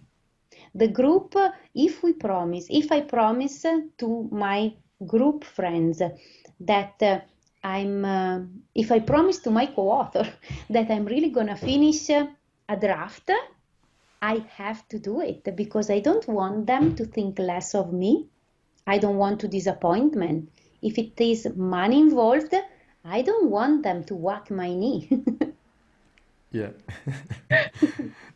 The group, if I promise to my group friends that if I promise to my co-author that I'm really going to finish a draft I have to do it because I don't want them to think less of me. I don't want to disappointment. If it is money involved, I don't want them to whack my knee.
Yeah.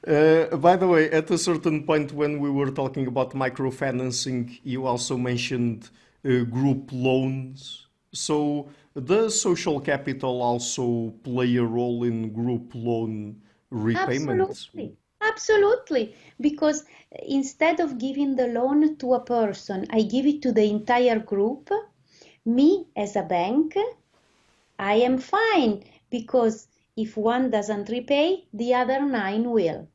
By the way, at a certain point when we were talking about microfinancing, you also mentioned group loans. So, does social capital also play a role in group loan repayment?
Absolutely. Absolutely. Because instead of giving the loan to a person, I give it to the entire group. Me as a bank, I am fine because if one doesn't repay, the other 9 will.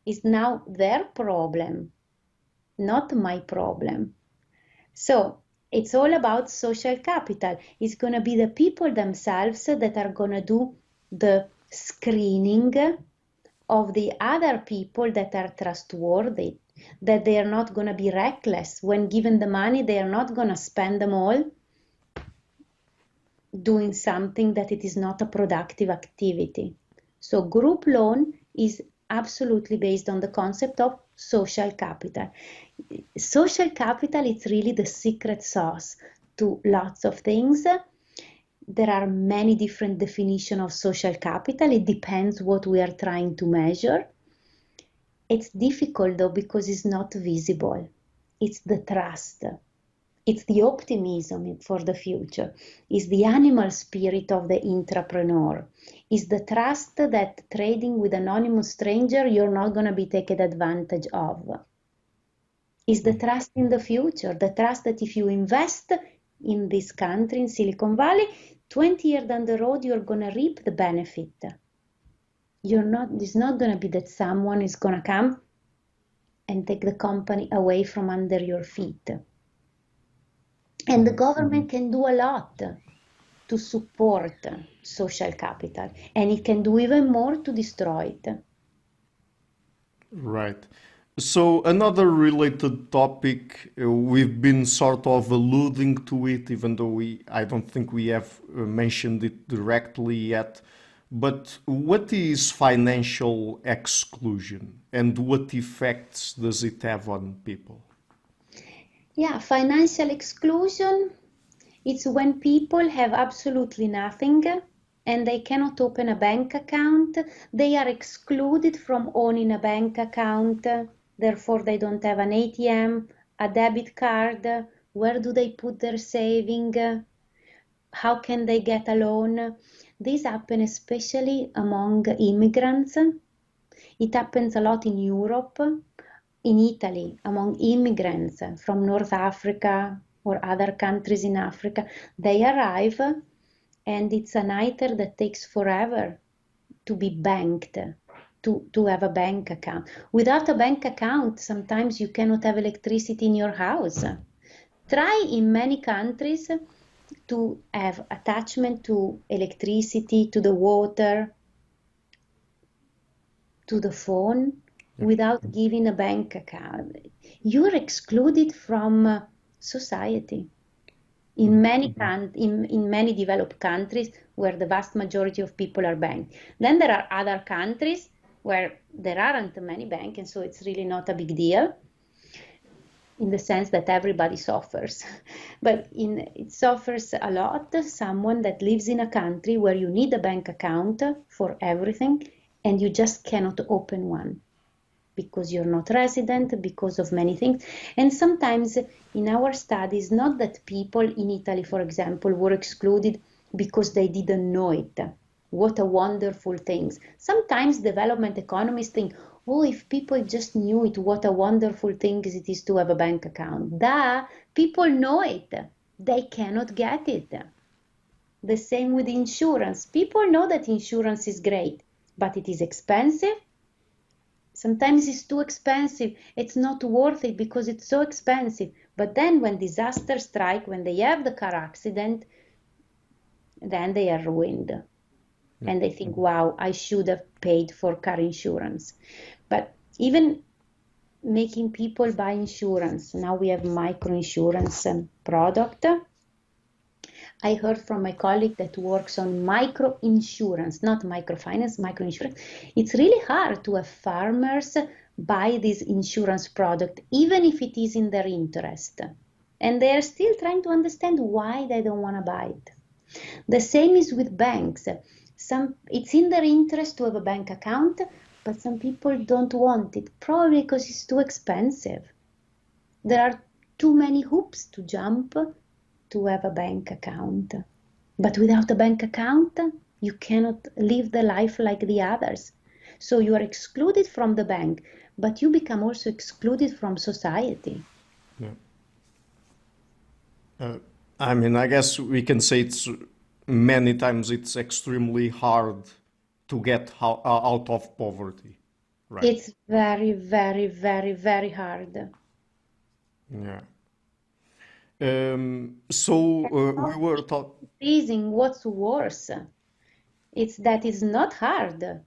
It's now their problem, not my problem. So it's all about social capital. It's going to be the people themselves that are going to do the screening of the other people that are trustworthy, that they are not going to be reckless. When given the money, they are not going to spend them all doing something that it is not a productive activity. So group loan is absolutely based on the concept of social capital. Social capital is really the secret sauce to lots of things. There are many different definitions of social capital. It depends what we are trying to measure. It's difficult though because it's not visible. It's the trust. It's the optimism for the future. It's the animal spirit of the entrepreneur. It's the trust that trading with anonymous stranger, you're not going to be taken advantage of. It's the trust in the future, the trust that if you invest in this country, in Silicon Valley, 20 years down the road, you're going to reap the benefit. It's not going to be that someone is going to come and take the company away from under your feet. And the government can do a lot to support social capital, and it can do even more to destroy it.
Right. So another related topic, we've been sort of alluding to it, even though I don't think we have mentioned it directly yet. But what is financial exclusion, and what effects does it have on people?
Yeah, financial exclusion, it's when people have absolutely nothing and they cannot open a bank account. They are excluded from owning a bank account. Therefore, they don't have an ATM, a debit card. Where do they put their saving? How can they get a loan? This happens especially among immigrants. It happens a lot in Europe, in Italy, among immigrants from North Africa or other countries in Africa. They arrive and it's a nightmare that takes forever to be banked, to have a bank account. Without a bank account, sometimes you cannot have electricity in your house. Try in many countries to have attachment to electricity, to the water, to the phone without giving a bank account. You're excluded from society. In many developed countries where the vast majority of people are banked. Then there are other countries where there aren't many banks, and so it's really not a big deal in the sense that everybody suffers. But it suffers a lot someone that lives in a country where you need a bank account for everything and you just cannot open one because you're not resident, because of many things. And sometimes in our studies, not that people in Italy, for example, were excluded because they didn't know it. What a wonderful thing. Sometimes development economists think, oh, if people just knew it, what a wonderful thing it is to have a bank account. People know it. They cannot get it. The same with insurance. People know that insurance is great, but it is expensive. Sometimes it's too expensive. It's not worth it because it's so expensive. But then when disasters strike, when they have the car accident, then they are ruined. And they think, wow, I should have paid for car insurance. But even making people buy insurance, now we have microinsurance product. I heard from my colleague that works on micro insurance, not microfinance, micro insurance. It's really hard to have farmers buy this insurance product, even if it is in their interest. And they are still trying to understand why they don't want to buy it. The same is with banks. It's in their interest to have a bank account, but some people don't want it, probably because it's too expensive. There are too many hoops to jump to have a bank account. But without a bank account, you cannot live the life like the others. So you are excluded from the bank, but you become also excluded from society.
Yeah. I mean, I guess we can say it's many times it's extremely hard to get out of poverty, right?
It's very, very, very, very hard.
Yeah. So we were talking.
Increasing, what's worse? It's that it's not hard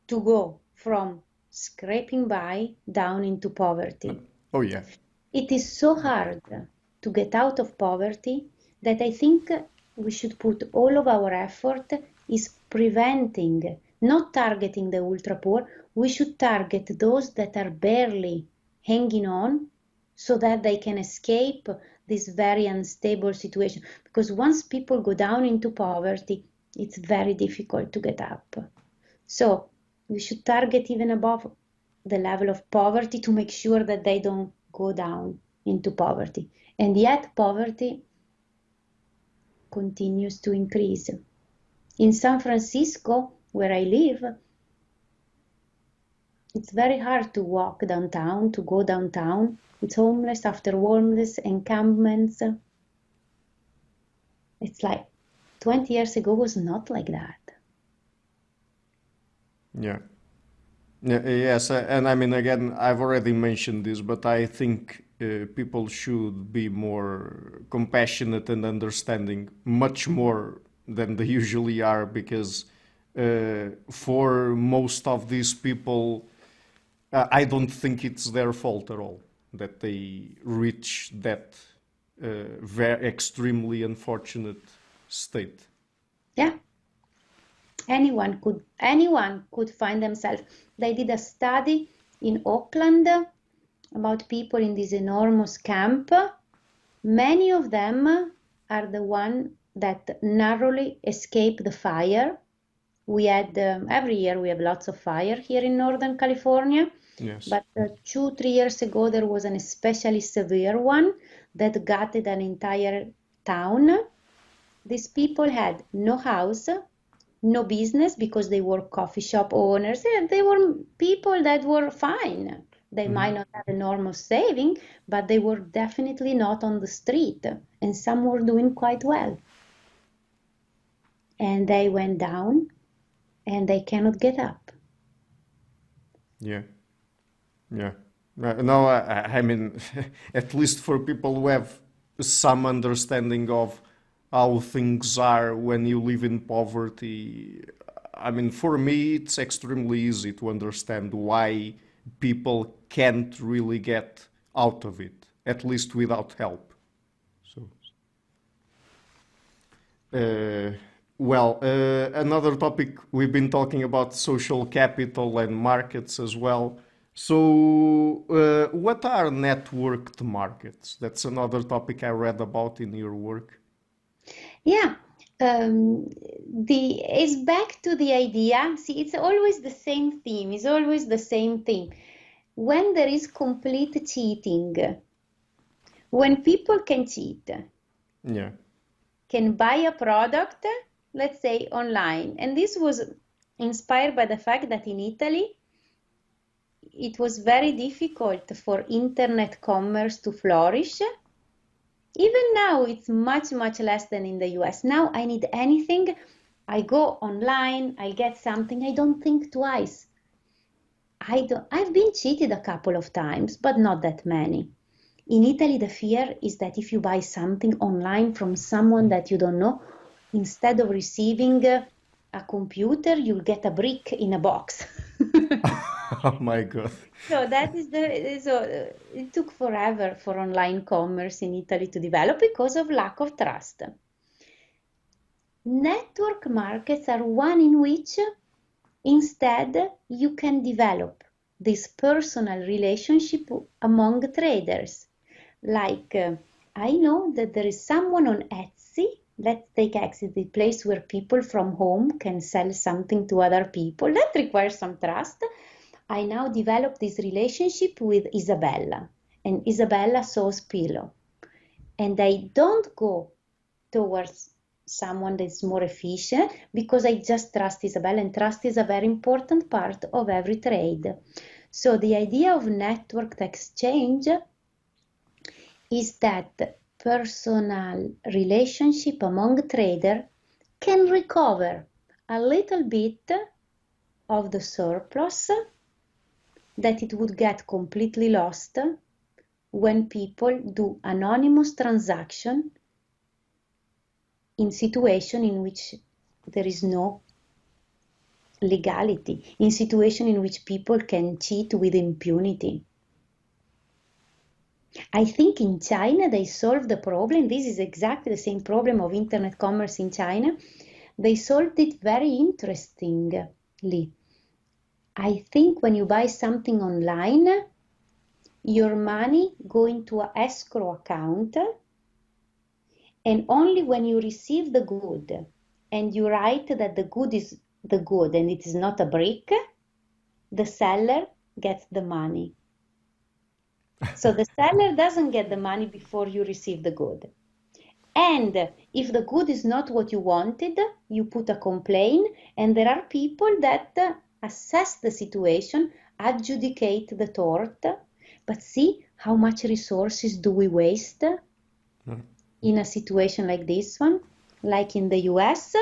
to go from scraping by down into poverty.
Oh yeah.
It is so hard to get out of poverty that I think we should put all of our effort is preventing, not targeting the ultra poor. We should target those that are barely hanging on so that they can escape this very unstable situation. Because once people go down into poverty, it's very difficult to get up. So we should target even above the level of poverty to make sure that they don't go down into poverty. And yet poverty continues to increase. In San Francisco, where I live, it's very hard to walk downtown, to go downtown. It's homeless after homeless encampments. It's like 20 years ago was not like that.
Yeah. Yes, and I mean, again, I've already mentioned this, but I think people should be more compassionate and understanding, much more than they usually are, because for most of these people, I don't think it's their fault at all that they reach that very extremely unfortunate state.
Yeah. Anyone could find themselves. They did a study in Auckland about people in this enormous camp. Many of them are the one that narrowly escape the fire. We had every year we have lots of fire here in Northern California.
Yes.
But 2-3 years ago there was an especially severe one that gutted an entire town. These people had no house, no business because they were coffee shop owners. They were people that were fine. They might not have enormous saving, but they were definitely not on the street. And some were doing quite well. And they went down and they cannot get up.
Yeah. Yeah. No, I mean, at least for people who have some understanding of how things are when you live in poverty, I mean, for me, it's extremely easy to understand why people can't really get out of it, at least without help. So, another topic we've been talking about social capital and markets as well. So, what are networked markets? That's another topic I read about in your work.
Yeah, it's back to the idea. See, it's always the same theme. It's always the same theme. When there is complete cheating, when people can cheat,
Yeah.
can buy a product, let's say online, and this was inspired by the fact that in Italy, it was very difficult for internet commerce to flourish. Even now, it's much, much less than in the US. Now I need anything, I go online, I get something, I don't think twice. I've been cheated a couple of times, but not that many. In Italy, the fear is that if you buy something online from someone that you don't know, instead of receiving a computer, you'll get a brick in a box.
Oh my God.
So it took forever for online commerce in Italy to develop because of lack of trust. Network markets are one in which instead you can develop this personal relationship among traders. Like, I know that there is someone on Etsy. Let's take Etsy, the place where people from home can sell something to other people. That requires some trust. I now develop this relationship with Isabella, and Isabella sews pillow. And I don't go towards someone that's more efficient because I just trust Isabella, and trust is a very important part of every trade. So the idea of networked exchange is that personal relationship among traders can recover a little bit of the surplus that it would get completely lost when people do anonymous transaction in situation in which there is no legality, in situation in which people can cheat with impunity. I think in China they solved the problem. This is exactly the same problem of internet commerce in China. They solved it very interestingly. I think when you buy something online, your money go into an escrow account, and only when you receive the good and you write that the good is the good and it is not a brick, the seller gets the money. So the seller doesn't get the money before you receive the good. And if the good is not what you wanted, you put a complaint, and there are people that assess the situation, adjudicate the tort. But see how much resources do we waste in a situation like this one? Like in the US,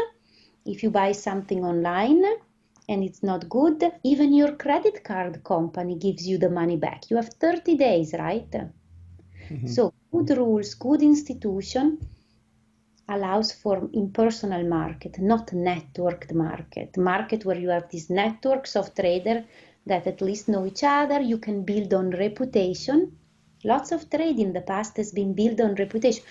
if you buy something online and it's not good, even your credit card company gives you the money back. You have 30 days, right? So good rules, good institution allows for impersonal market, not networked market where you have these networks of traders that at least know each other. You can build on reputation. Lots of trade in the past has been built on reputation.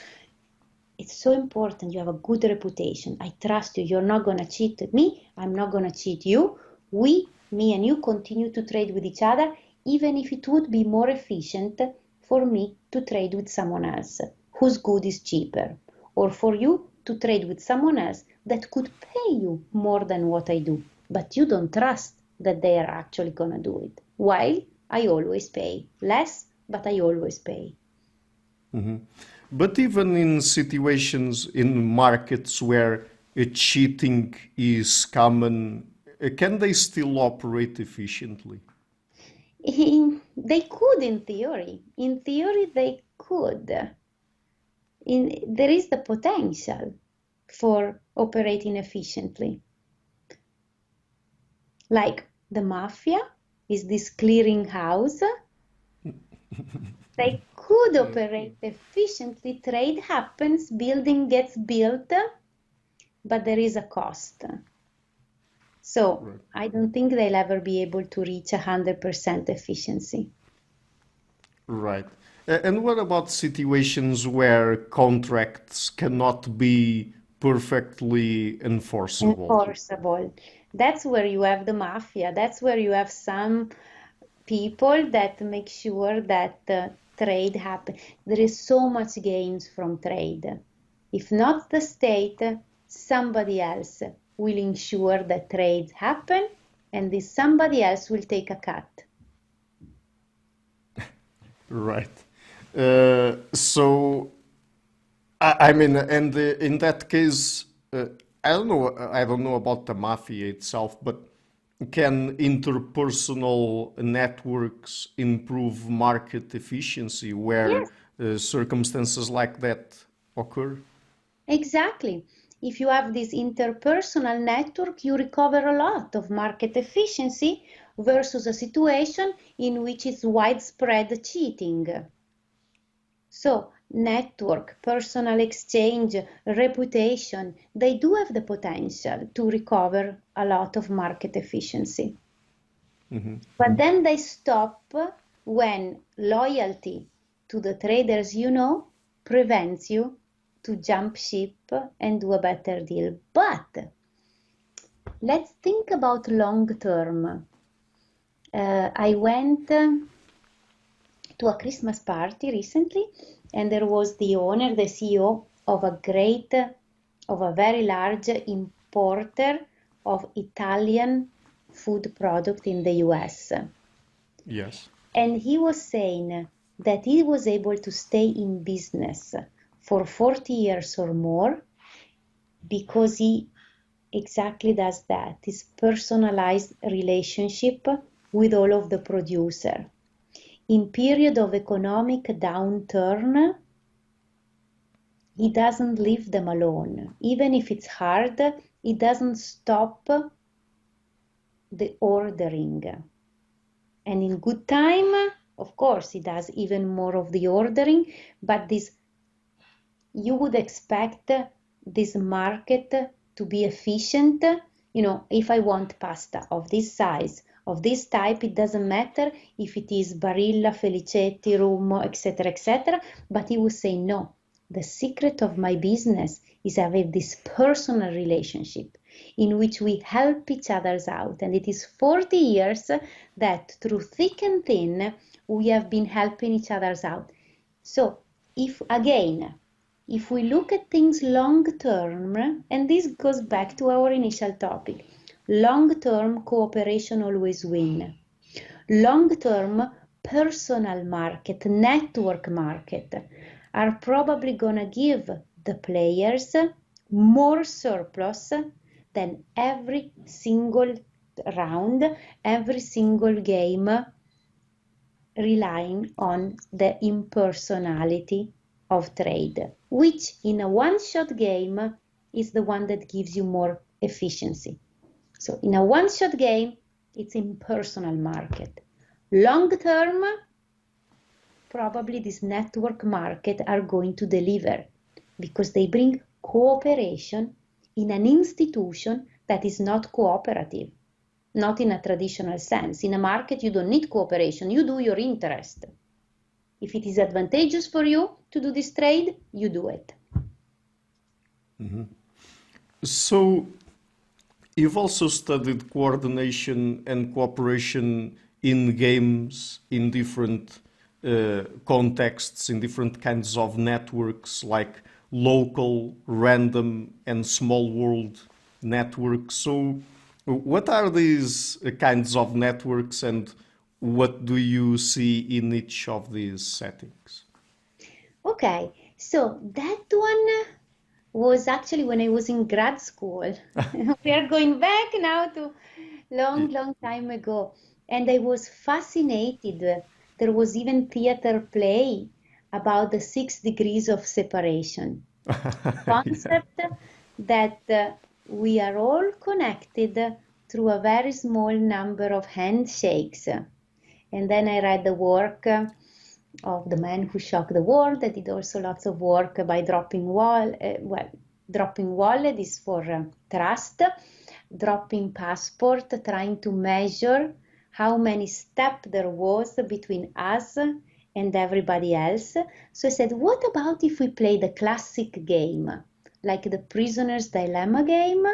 It's so important you have a good reputation. I trust you. You're not going to cheat me. I'm not going to cheat you. Me and you continue to trade with each other, even if it would be more efficient for me to trade with someone else whose good is cheaper, or for you to trade with someone else that could pay you more than what I do, but you don't trust that they are actually going to do it. While I always pay less, but I always pay.
But even in situations in markets where cheating is common, can they still operate efficiently?
They could in theory. In theory, they could. There is the potential for operating efficiently. Like the mafia is this clearinghouse. They could operate efficiently. Trade happens, building gets built, but there is a cost. So
Right.
I don't think they'll ever be able to reach 100% efficiency.
Right. And what about situations where contracts cannot be perfectly enforceable?
Enforceable. That's where you have the mafia. That's where you have some people that make sure that trade happens. There is so much gains from trade. If not the state, somebody else will ensure that trades happen, and this somebody else will take a cut.
Right. So, I mean, and in that case, I don't know about the mafia itself, but can interpersonal networks improve market efficiency where
Yes,
circumstances like that occur?
exactly. If you have this interpersonal network, you recover a lot of market efficiency versus a situation in which it's widespread cheating. So, network, personal exchange, reputation, they do have the potential to recover a lot of market efficiency. But then they stop when loyalty to the traders you know prevents you to jump ship and do a better deal. But let's think about long term. I went to a Christmas party recently, and there was the owner, the CEO of a very large importer of Italian food product in the US.
Yes.
And he was saying that he was able to stay in business for 40 years or more because he exactly does that, his personalized relationship with all of the producer. In period of economic downturn, he doesn't leave them alone. Even if it's hard, he doesn't stop the ordering. And in good time, of course, he does even more of the ordering, but this, you would expect this market to be efficient. You know, if I want pasta of this size, of this type, it doesn't matter if it is Barilla, Felicetti, Rumo, etc., but he would say, no, the secret of my business is having this personal relationship in which we help each other out. And it is 40 years that through thick and thin, we have been helping each other out. So if we look at things long term, and this goes back to our initial topic, long-term cooperation always win. Long-term personal market, network market are probably gonna give the players more surplus than every single round, every single game relying on the impersonality of trade, which in a one-shot game is the one that gives you more efficiency. So in a one-shot game, it's impersonal market. Long term, probably this network market are going to deliver because they bring cooperation in an institution that is not cooperative, not in a traditional sense. In a market, you don't need cooperation, you do your interest. If it is advantageous for you to do this trade, you do it.
Mm-hmm. So, you've also studied coordination and cooperation in games, in different contexts, in different kinds of networks like local, random, and small world networks. So, what are these kinds of networks and what do you see in each of these settings?
Okay, so that one was actually when I was in grad school. We are going back now to long time ago. And I was fascinated. There was even theater play about the 6 degrees of separation. Concept that we are all connected through a very small number of handshakes. And then I read the work of the man who shocked the world. I did also lots of work by dropping wallet is for trust, dropping passport, trying to measure how many steps there was between us and everybody else. So I said, what about if we play the classic game, like the prisoner's dilemma game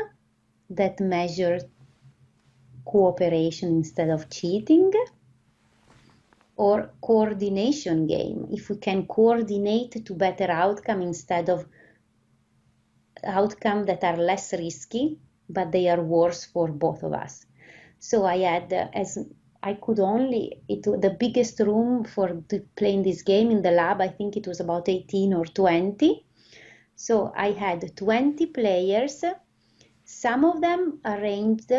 that measures cooperation instead of cheating? Or coordination game, if we can coordinate to better outcome instead of outcome that are less risky, but they are worse for both of us. So I had, the biggest room for playing this game in the lab, I think it was about 18 or 20. So I had 20 players, some of them arranged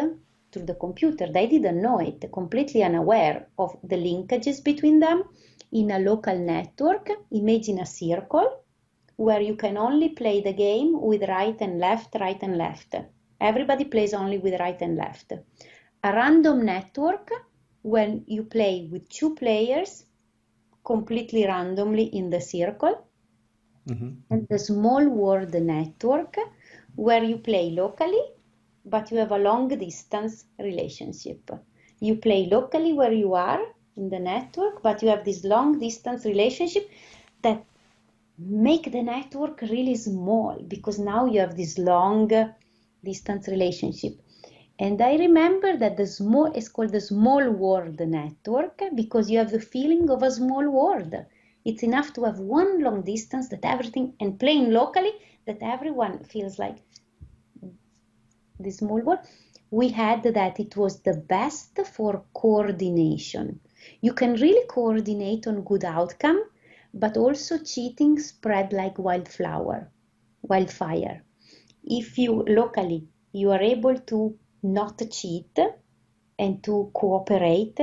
through the computer. They didn't know it, completely unaware of the linkages between them in a local network. Imagine a circle where you can only play the game with right and left, right and left. Everybody plays only with right and left. A random network when you play with 2 players completely randomly in the circle. Mm-hmm. And the small world network where you play locally but you have a long distance relationship. You play locally where you are in the network, but you have this long distance relationship that make the network really small, because now you have this long distance relationship. And I remember that it's called the small world network, because you have the feeling of a small world. It's enough to have one long distance that everything, and playing locally, that everyone feels like the small world. We had that it was the best for coordination. You can really coordinate on good outcome, but also cheating spread like wildfire. If you locally, you are able to not cheat and to cooperate,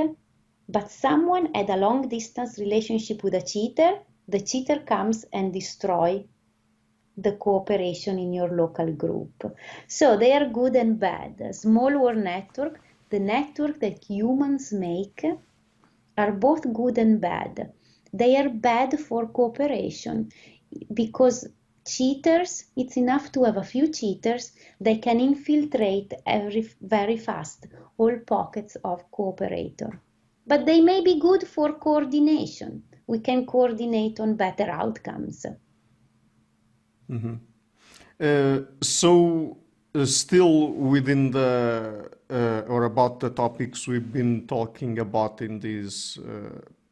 but someone had a long distance relationship with a cheater, the cheater comes and destroy the cooperation in your local group. So they are good and bad. Small world network, the network that humans make, are both good and bad. They are bad for cooperation because cheaters, it's enough to have a few cheaters, they can infiltrate very fast all pockets of cooperator. But they may be good for coordination. We can coordinate on better outcomes.
Still within the or about the topics we've been talking about in this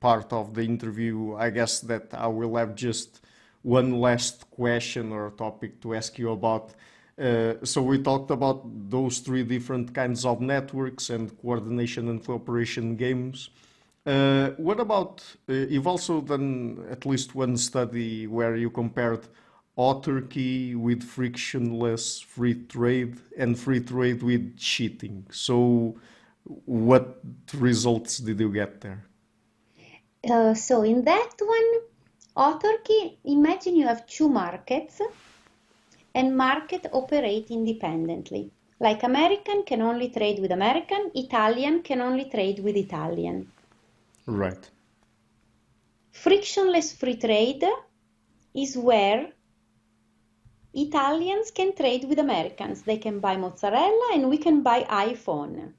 part of the interview, I guess that I will have just one last question or topic to ask you about. So we talked about those three different kinds of networks and coordination and cooperation games. What about, you've also done at least one study where you compared autarky with frictionless free trade and free trade with cheating. So what results did you get there?
So in that one, autarky, imagine you have two markets and market operate independently. Like American can only trade with American, Italian can only trade with Italian.
Right.
Frictionless free trade is where Italians can trade with Americans. They can buy mozzarella and we can buy iPhone.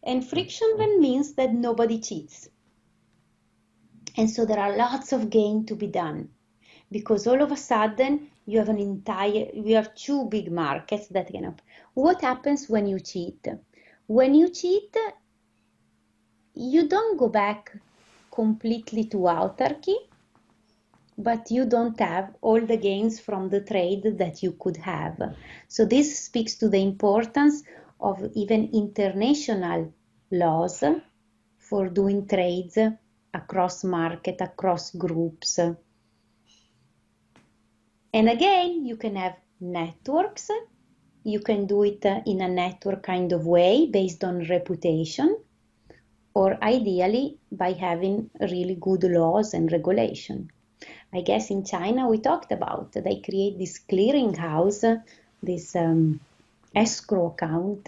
And frictionless means that nobody cheats. And so there are lots of gain to be done, because all of a sudden you have two big markets that can happen. What happens when you cheat? When you cheat, you don't go back completely to autarky, but you don't have all the gains from the trade that you could have. So this speaks to the importance of even international laws for doing trades across market, across groups. And again, you can have networks. You can do it in a network kind of way based on reputation, or ideally by having really good laws and regulation. I guess in China we talked about, they create this clearinghouse, this escrow account.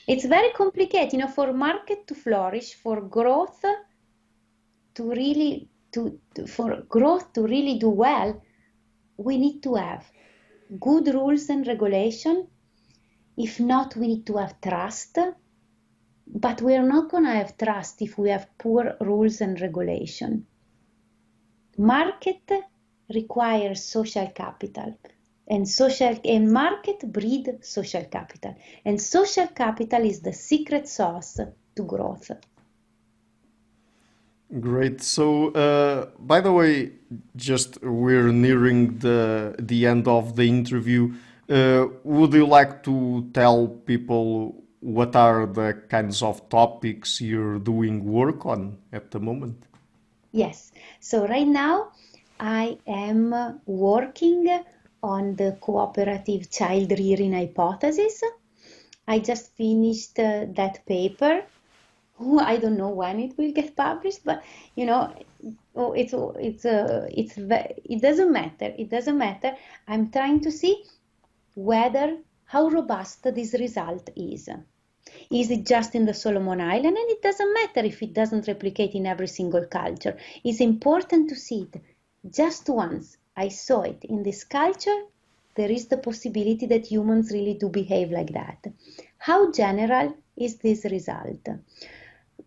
It's very complicated, for market to flourish, for growth to really do well, we need to have good rules and regulation. If not, we need to have trust. But we are not going to have trust if we have poor rules and regulation. Market requires social capital, and market breed social capital, and social capital is the secret sauce to growth.
Great. So, by the way, just we're nearing the end of the interview. Would you like to tell people what are the kinds of topics you're doing work on at the moment?
Yes. So right now I am working on the cooperative child rearing hypothesis. I just finished that paper. I don't know when it will get published, but it doesn't matter. It doesn't matter. I'm trying to see how robust this result is. Is it just in the Solomon Island? And it doesn't matter if it doesn't replicate in every single culture. It's important to see it. Just once I saw it in this culture, there is the possibility that humans really do behave like that. How general is this result?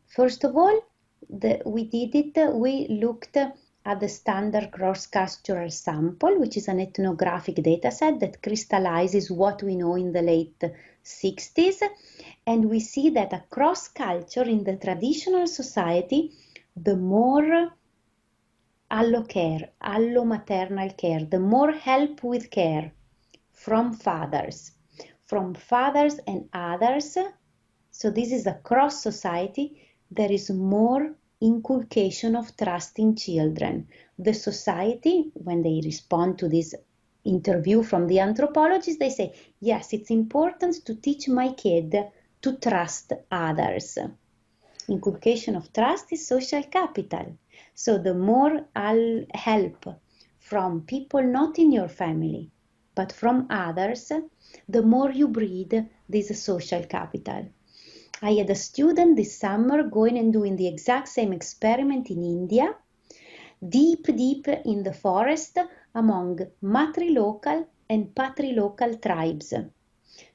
First of all, we looked at the standard cross-cultural sample, which is an ethnographic dataset that crystallizes what we know in the late 60s. And we see that across culture in the traditional society, the more allomaternal care, the more help with care from fathers and others. So this is across society, there is more inculcation of trust in children. The society, when they respond to this interview from the anthropologists, they say, yes, it's important to teach my kid to trust others. Inculcation of trust is social capital. So the more help from people not in your family, but from others, the more you breed this social capital. I had a student this summer going and doing the exact same experiment in India, deep in the forest among matrilocal and patrilocal tribes.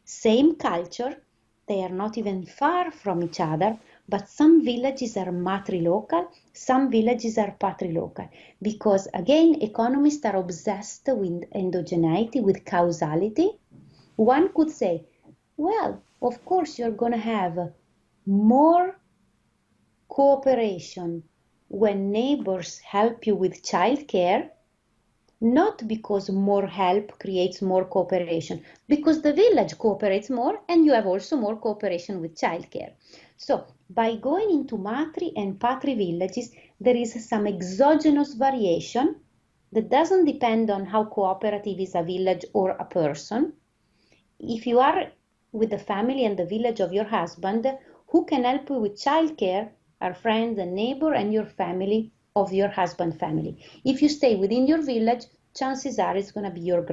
Same culture, they are not even far from each other, but some villages are matrilocal, some villages are patrilocal, because again, economists are obsessed with endogeneity, with causality. One could say, well, of course you're going to have more cooperation when neighbors help you with childcare, not because more help creates more cooperation, because the village cooperates more and you have also more cooperation with childcare. So by going into matri and patri villages, there is some exogenous variation that doesn't depend on how cooperative is a village or a person. If you are with the family and the village of your husband, who can help you with childcare are friends and neighbor and your family of your husband family. If you stay within your village, chances are it's going to be your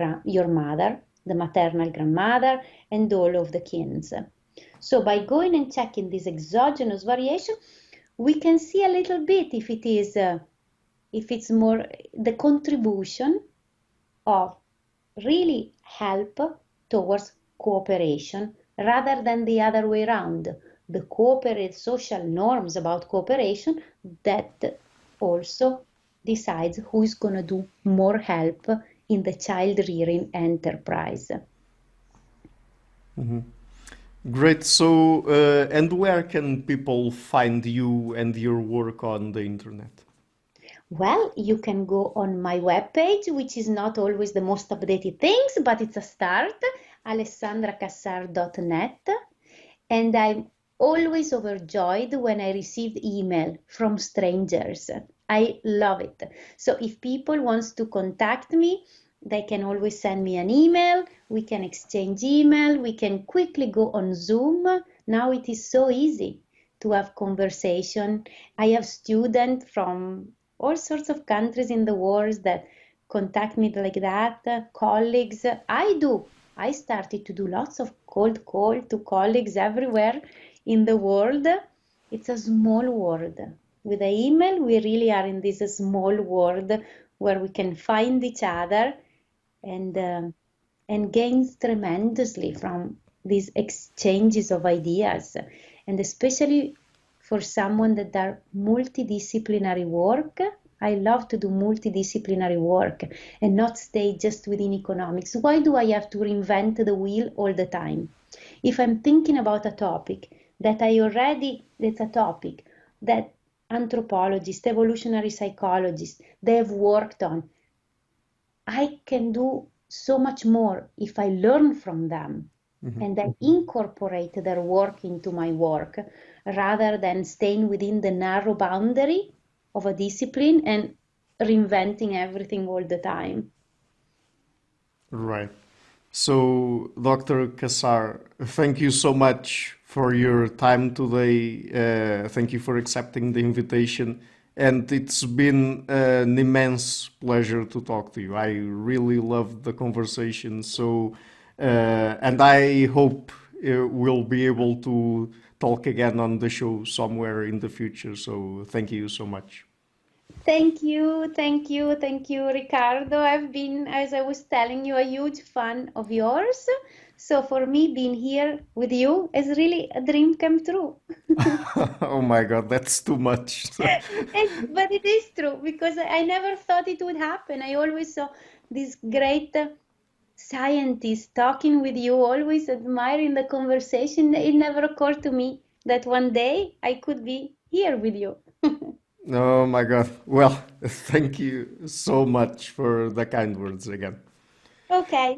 mother, the maternal grandmother, and all of the kins. So by going and checking this exogenous variation, we can see a little bit if it's more the contribution of really help towards cooperation rather than the other way around. The cooperative social norms about cooperation that also decides who is going to do more help in the child rearing enterprise.
Mm-hmm. Great. So, and where can people find you and your work on the internet?
Well, you can go on my webpage, which is not always the most updated things, but it's a start, alessandracassar.net. And I'm always overjoyed when I receive email from strangers. I love it. So if people want to contact me, they can always send me an email. We can exchange email. We can quickly go on Zoom. Now it is so easy to have conversation. I have students from all sorts of countries in the world that contact me like that, colleagues. I started to do lots of cold call to colleagues everywhere in the world. It's a small world. With the email, we really are in this small world where we can find each other and gain tremendously from these exchanges of ideas. And especially for someone that are multidisciplinary work, I love to do multidisciplinary work and not stay just within economics. Why do I have to reinvent the wheel all the time? If I'm thinking about a topic that's a topic that anthropologists, evolutionary psychologists, they have worked on, I can do so much more if I learn from them and I incorporate their work into my work rather than staying within the narrow boundary of a discipline and reinventing everything all the time.
Right. So, Dr. Cassar, thank you so much for your time today. Thank you for accepting the invitation. And it's been an immense pleasure to talk to you. I really loved the conversation. So, and I hope we'll be able to talk again on the show somewhere in the future. So, thank you so much.
Thank you, thank you, thank you, Ricardo. I've been, as I was telling you, a huge fan of yours. So for me, being here with you is really a dream come true.
Oh my God, that's too much.
But it is true because I never thought it would happen. I always saw this great scientist talking with you, always admiring the conversation. It never occurred to me that one day I could be here with you.
Oh my God. Well, thank you so much for the kind words again.
Okay.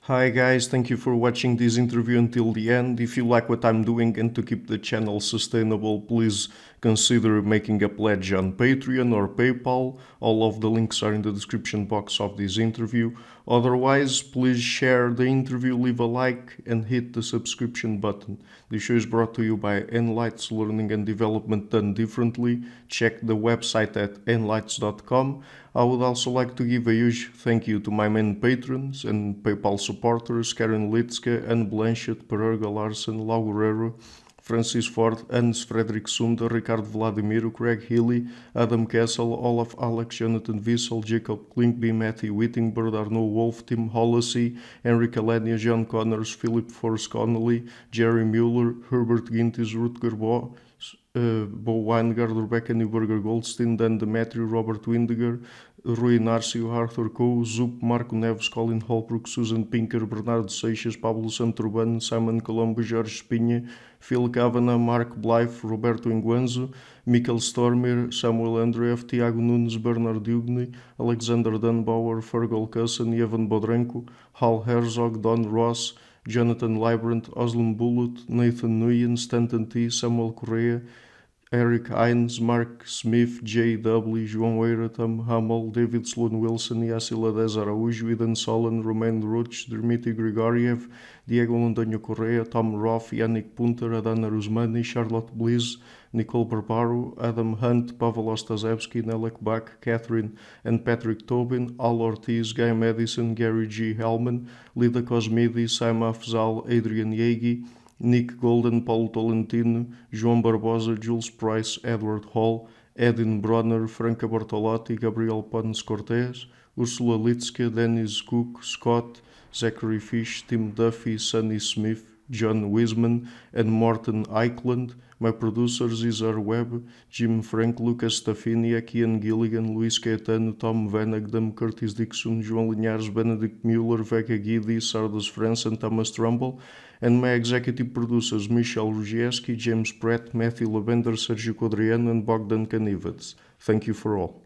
Hi guys, thank you for watching this interview until the end. If you like what I'm doing and to keep the channel sustainable, please consider making a pledge on Patreon or PayPal. All of the links are in the description box of this interview. Otherwise, please share the interview, leave a like and hit the subscription button. This show is brought to you by Enlights Learning and Development Done Differently. Check the website at enlights.com. I would also like to give a huge thank you to my main patrons and PayPal supporters, Karen Litske, Anne Blanchett, Pererga Larsen, Lau Guerrero, Francis Ford, Hans Frederick Sunder, Ricardo Vladimiro, Craig Healy, Adam Kessel, Olaf Alex, Jonathan Wissel, Jacob Klinkby, Matthew Whittingbird, Arno Wolf, Tim Hollacy, Enrique Alenia, John Connors, Philip Forrest Connolly, Jerry Mueller, Herbert Gintis, Rutger Bo, Bo Weingard, Rebecca Newberger Goldstein, Dan Demetrio, Robert Windiger, Rui Narcio, Arthur Coe, Zup, Marco Neves, Colin Holbrook, Susan Pinker, Bernardo Seixas, Pablo Santurban, Simon Colombo, Jorge Espinha, Phil Kavanagh, Mark Blythe, Roberto Inguanzo, Michael Stormer, Samuel Andreev, Tiago Nunes, Bernard Dugny, Alexander Dunbauer, Fergal Cusson, Evan Bodrenko, Hal Herzog, Don Ross, Jonathan Librant, Oslem Bullitt, Nathan Nguyen, Stanton T, Samuel Correa, Eric Hines, Mark Smith, J.W., João Eira, Tom Hamel, David Sloan Wilson, Yacila Dez Araújo, Eden Solon, Romain Roach, Dmitry Grigoriev, Diego Londoño Correa, Tom Roth, Yannick Punter, Adana Rusmani, Charlotte Bliss, Nicole Barbaro, Adam Hunt, Pavel Ostazewski, Nelek Bach, Catherine and Patrick Tobin, Al Ortiz, Guy Madison, Gary G. Hellman, Lida Cosmidi, Saima Afzal, Adrian Yegi, Nick Golden, Paulo Tolentino, João Barbosa, Jules Price, Edward Hall, Edin Bronner, Franca Bortolotti, Gabriel Pons Cortez, Ursula Litske, Dennis Cook, Scott, Zachary Fish, Tim Duffy, Sonny Smith, John Wiseman, and Morton Eichland. My producers Izar Webb, Jim Frank, Lucas Stafinia, Ian Gilligan, Luís Caetano, Tom Vanagdam, Curtis Dixon, João Linhares, Benedict Mueller, Vega Guidi, Sardas France, and Thomas Trumbull, and my executive producers Michel Rugieski, James Pratt, Matthew Lavender, Sergio Codriano, and Bogdan Kanivets. Thank you for all.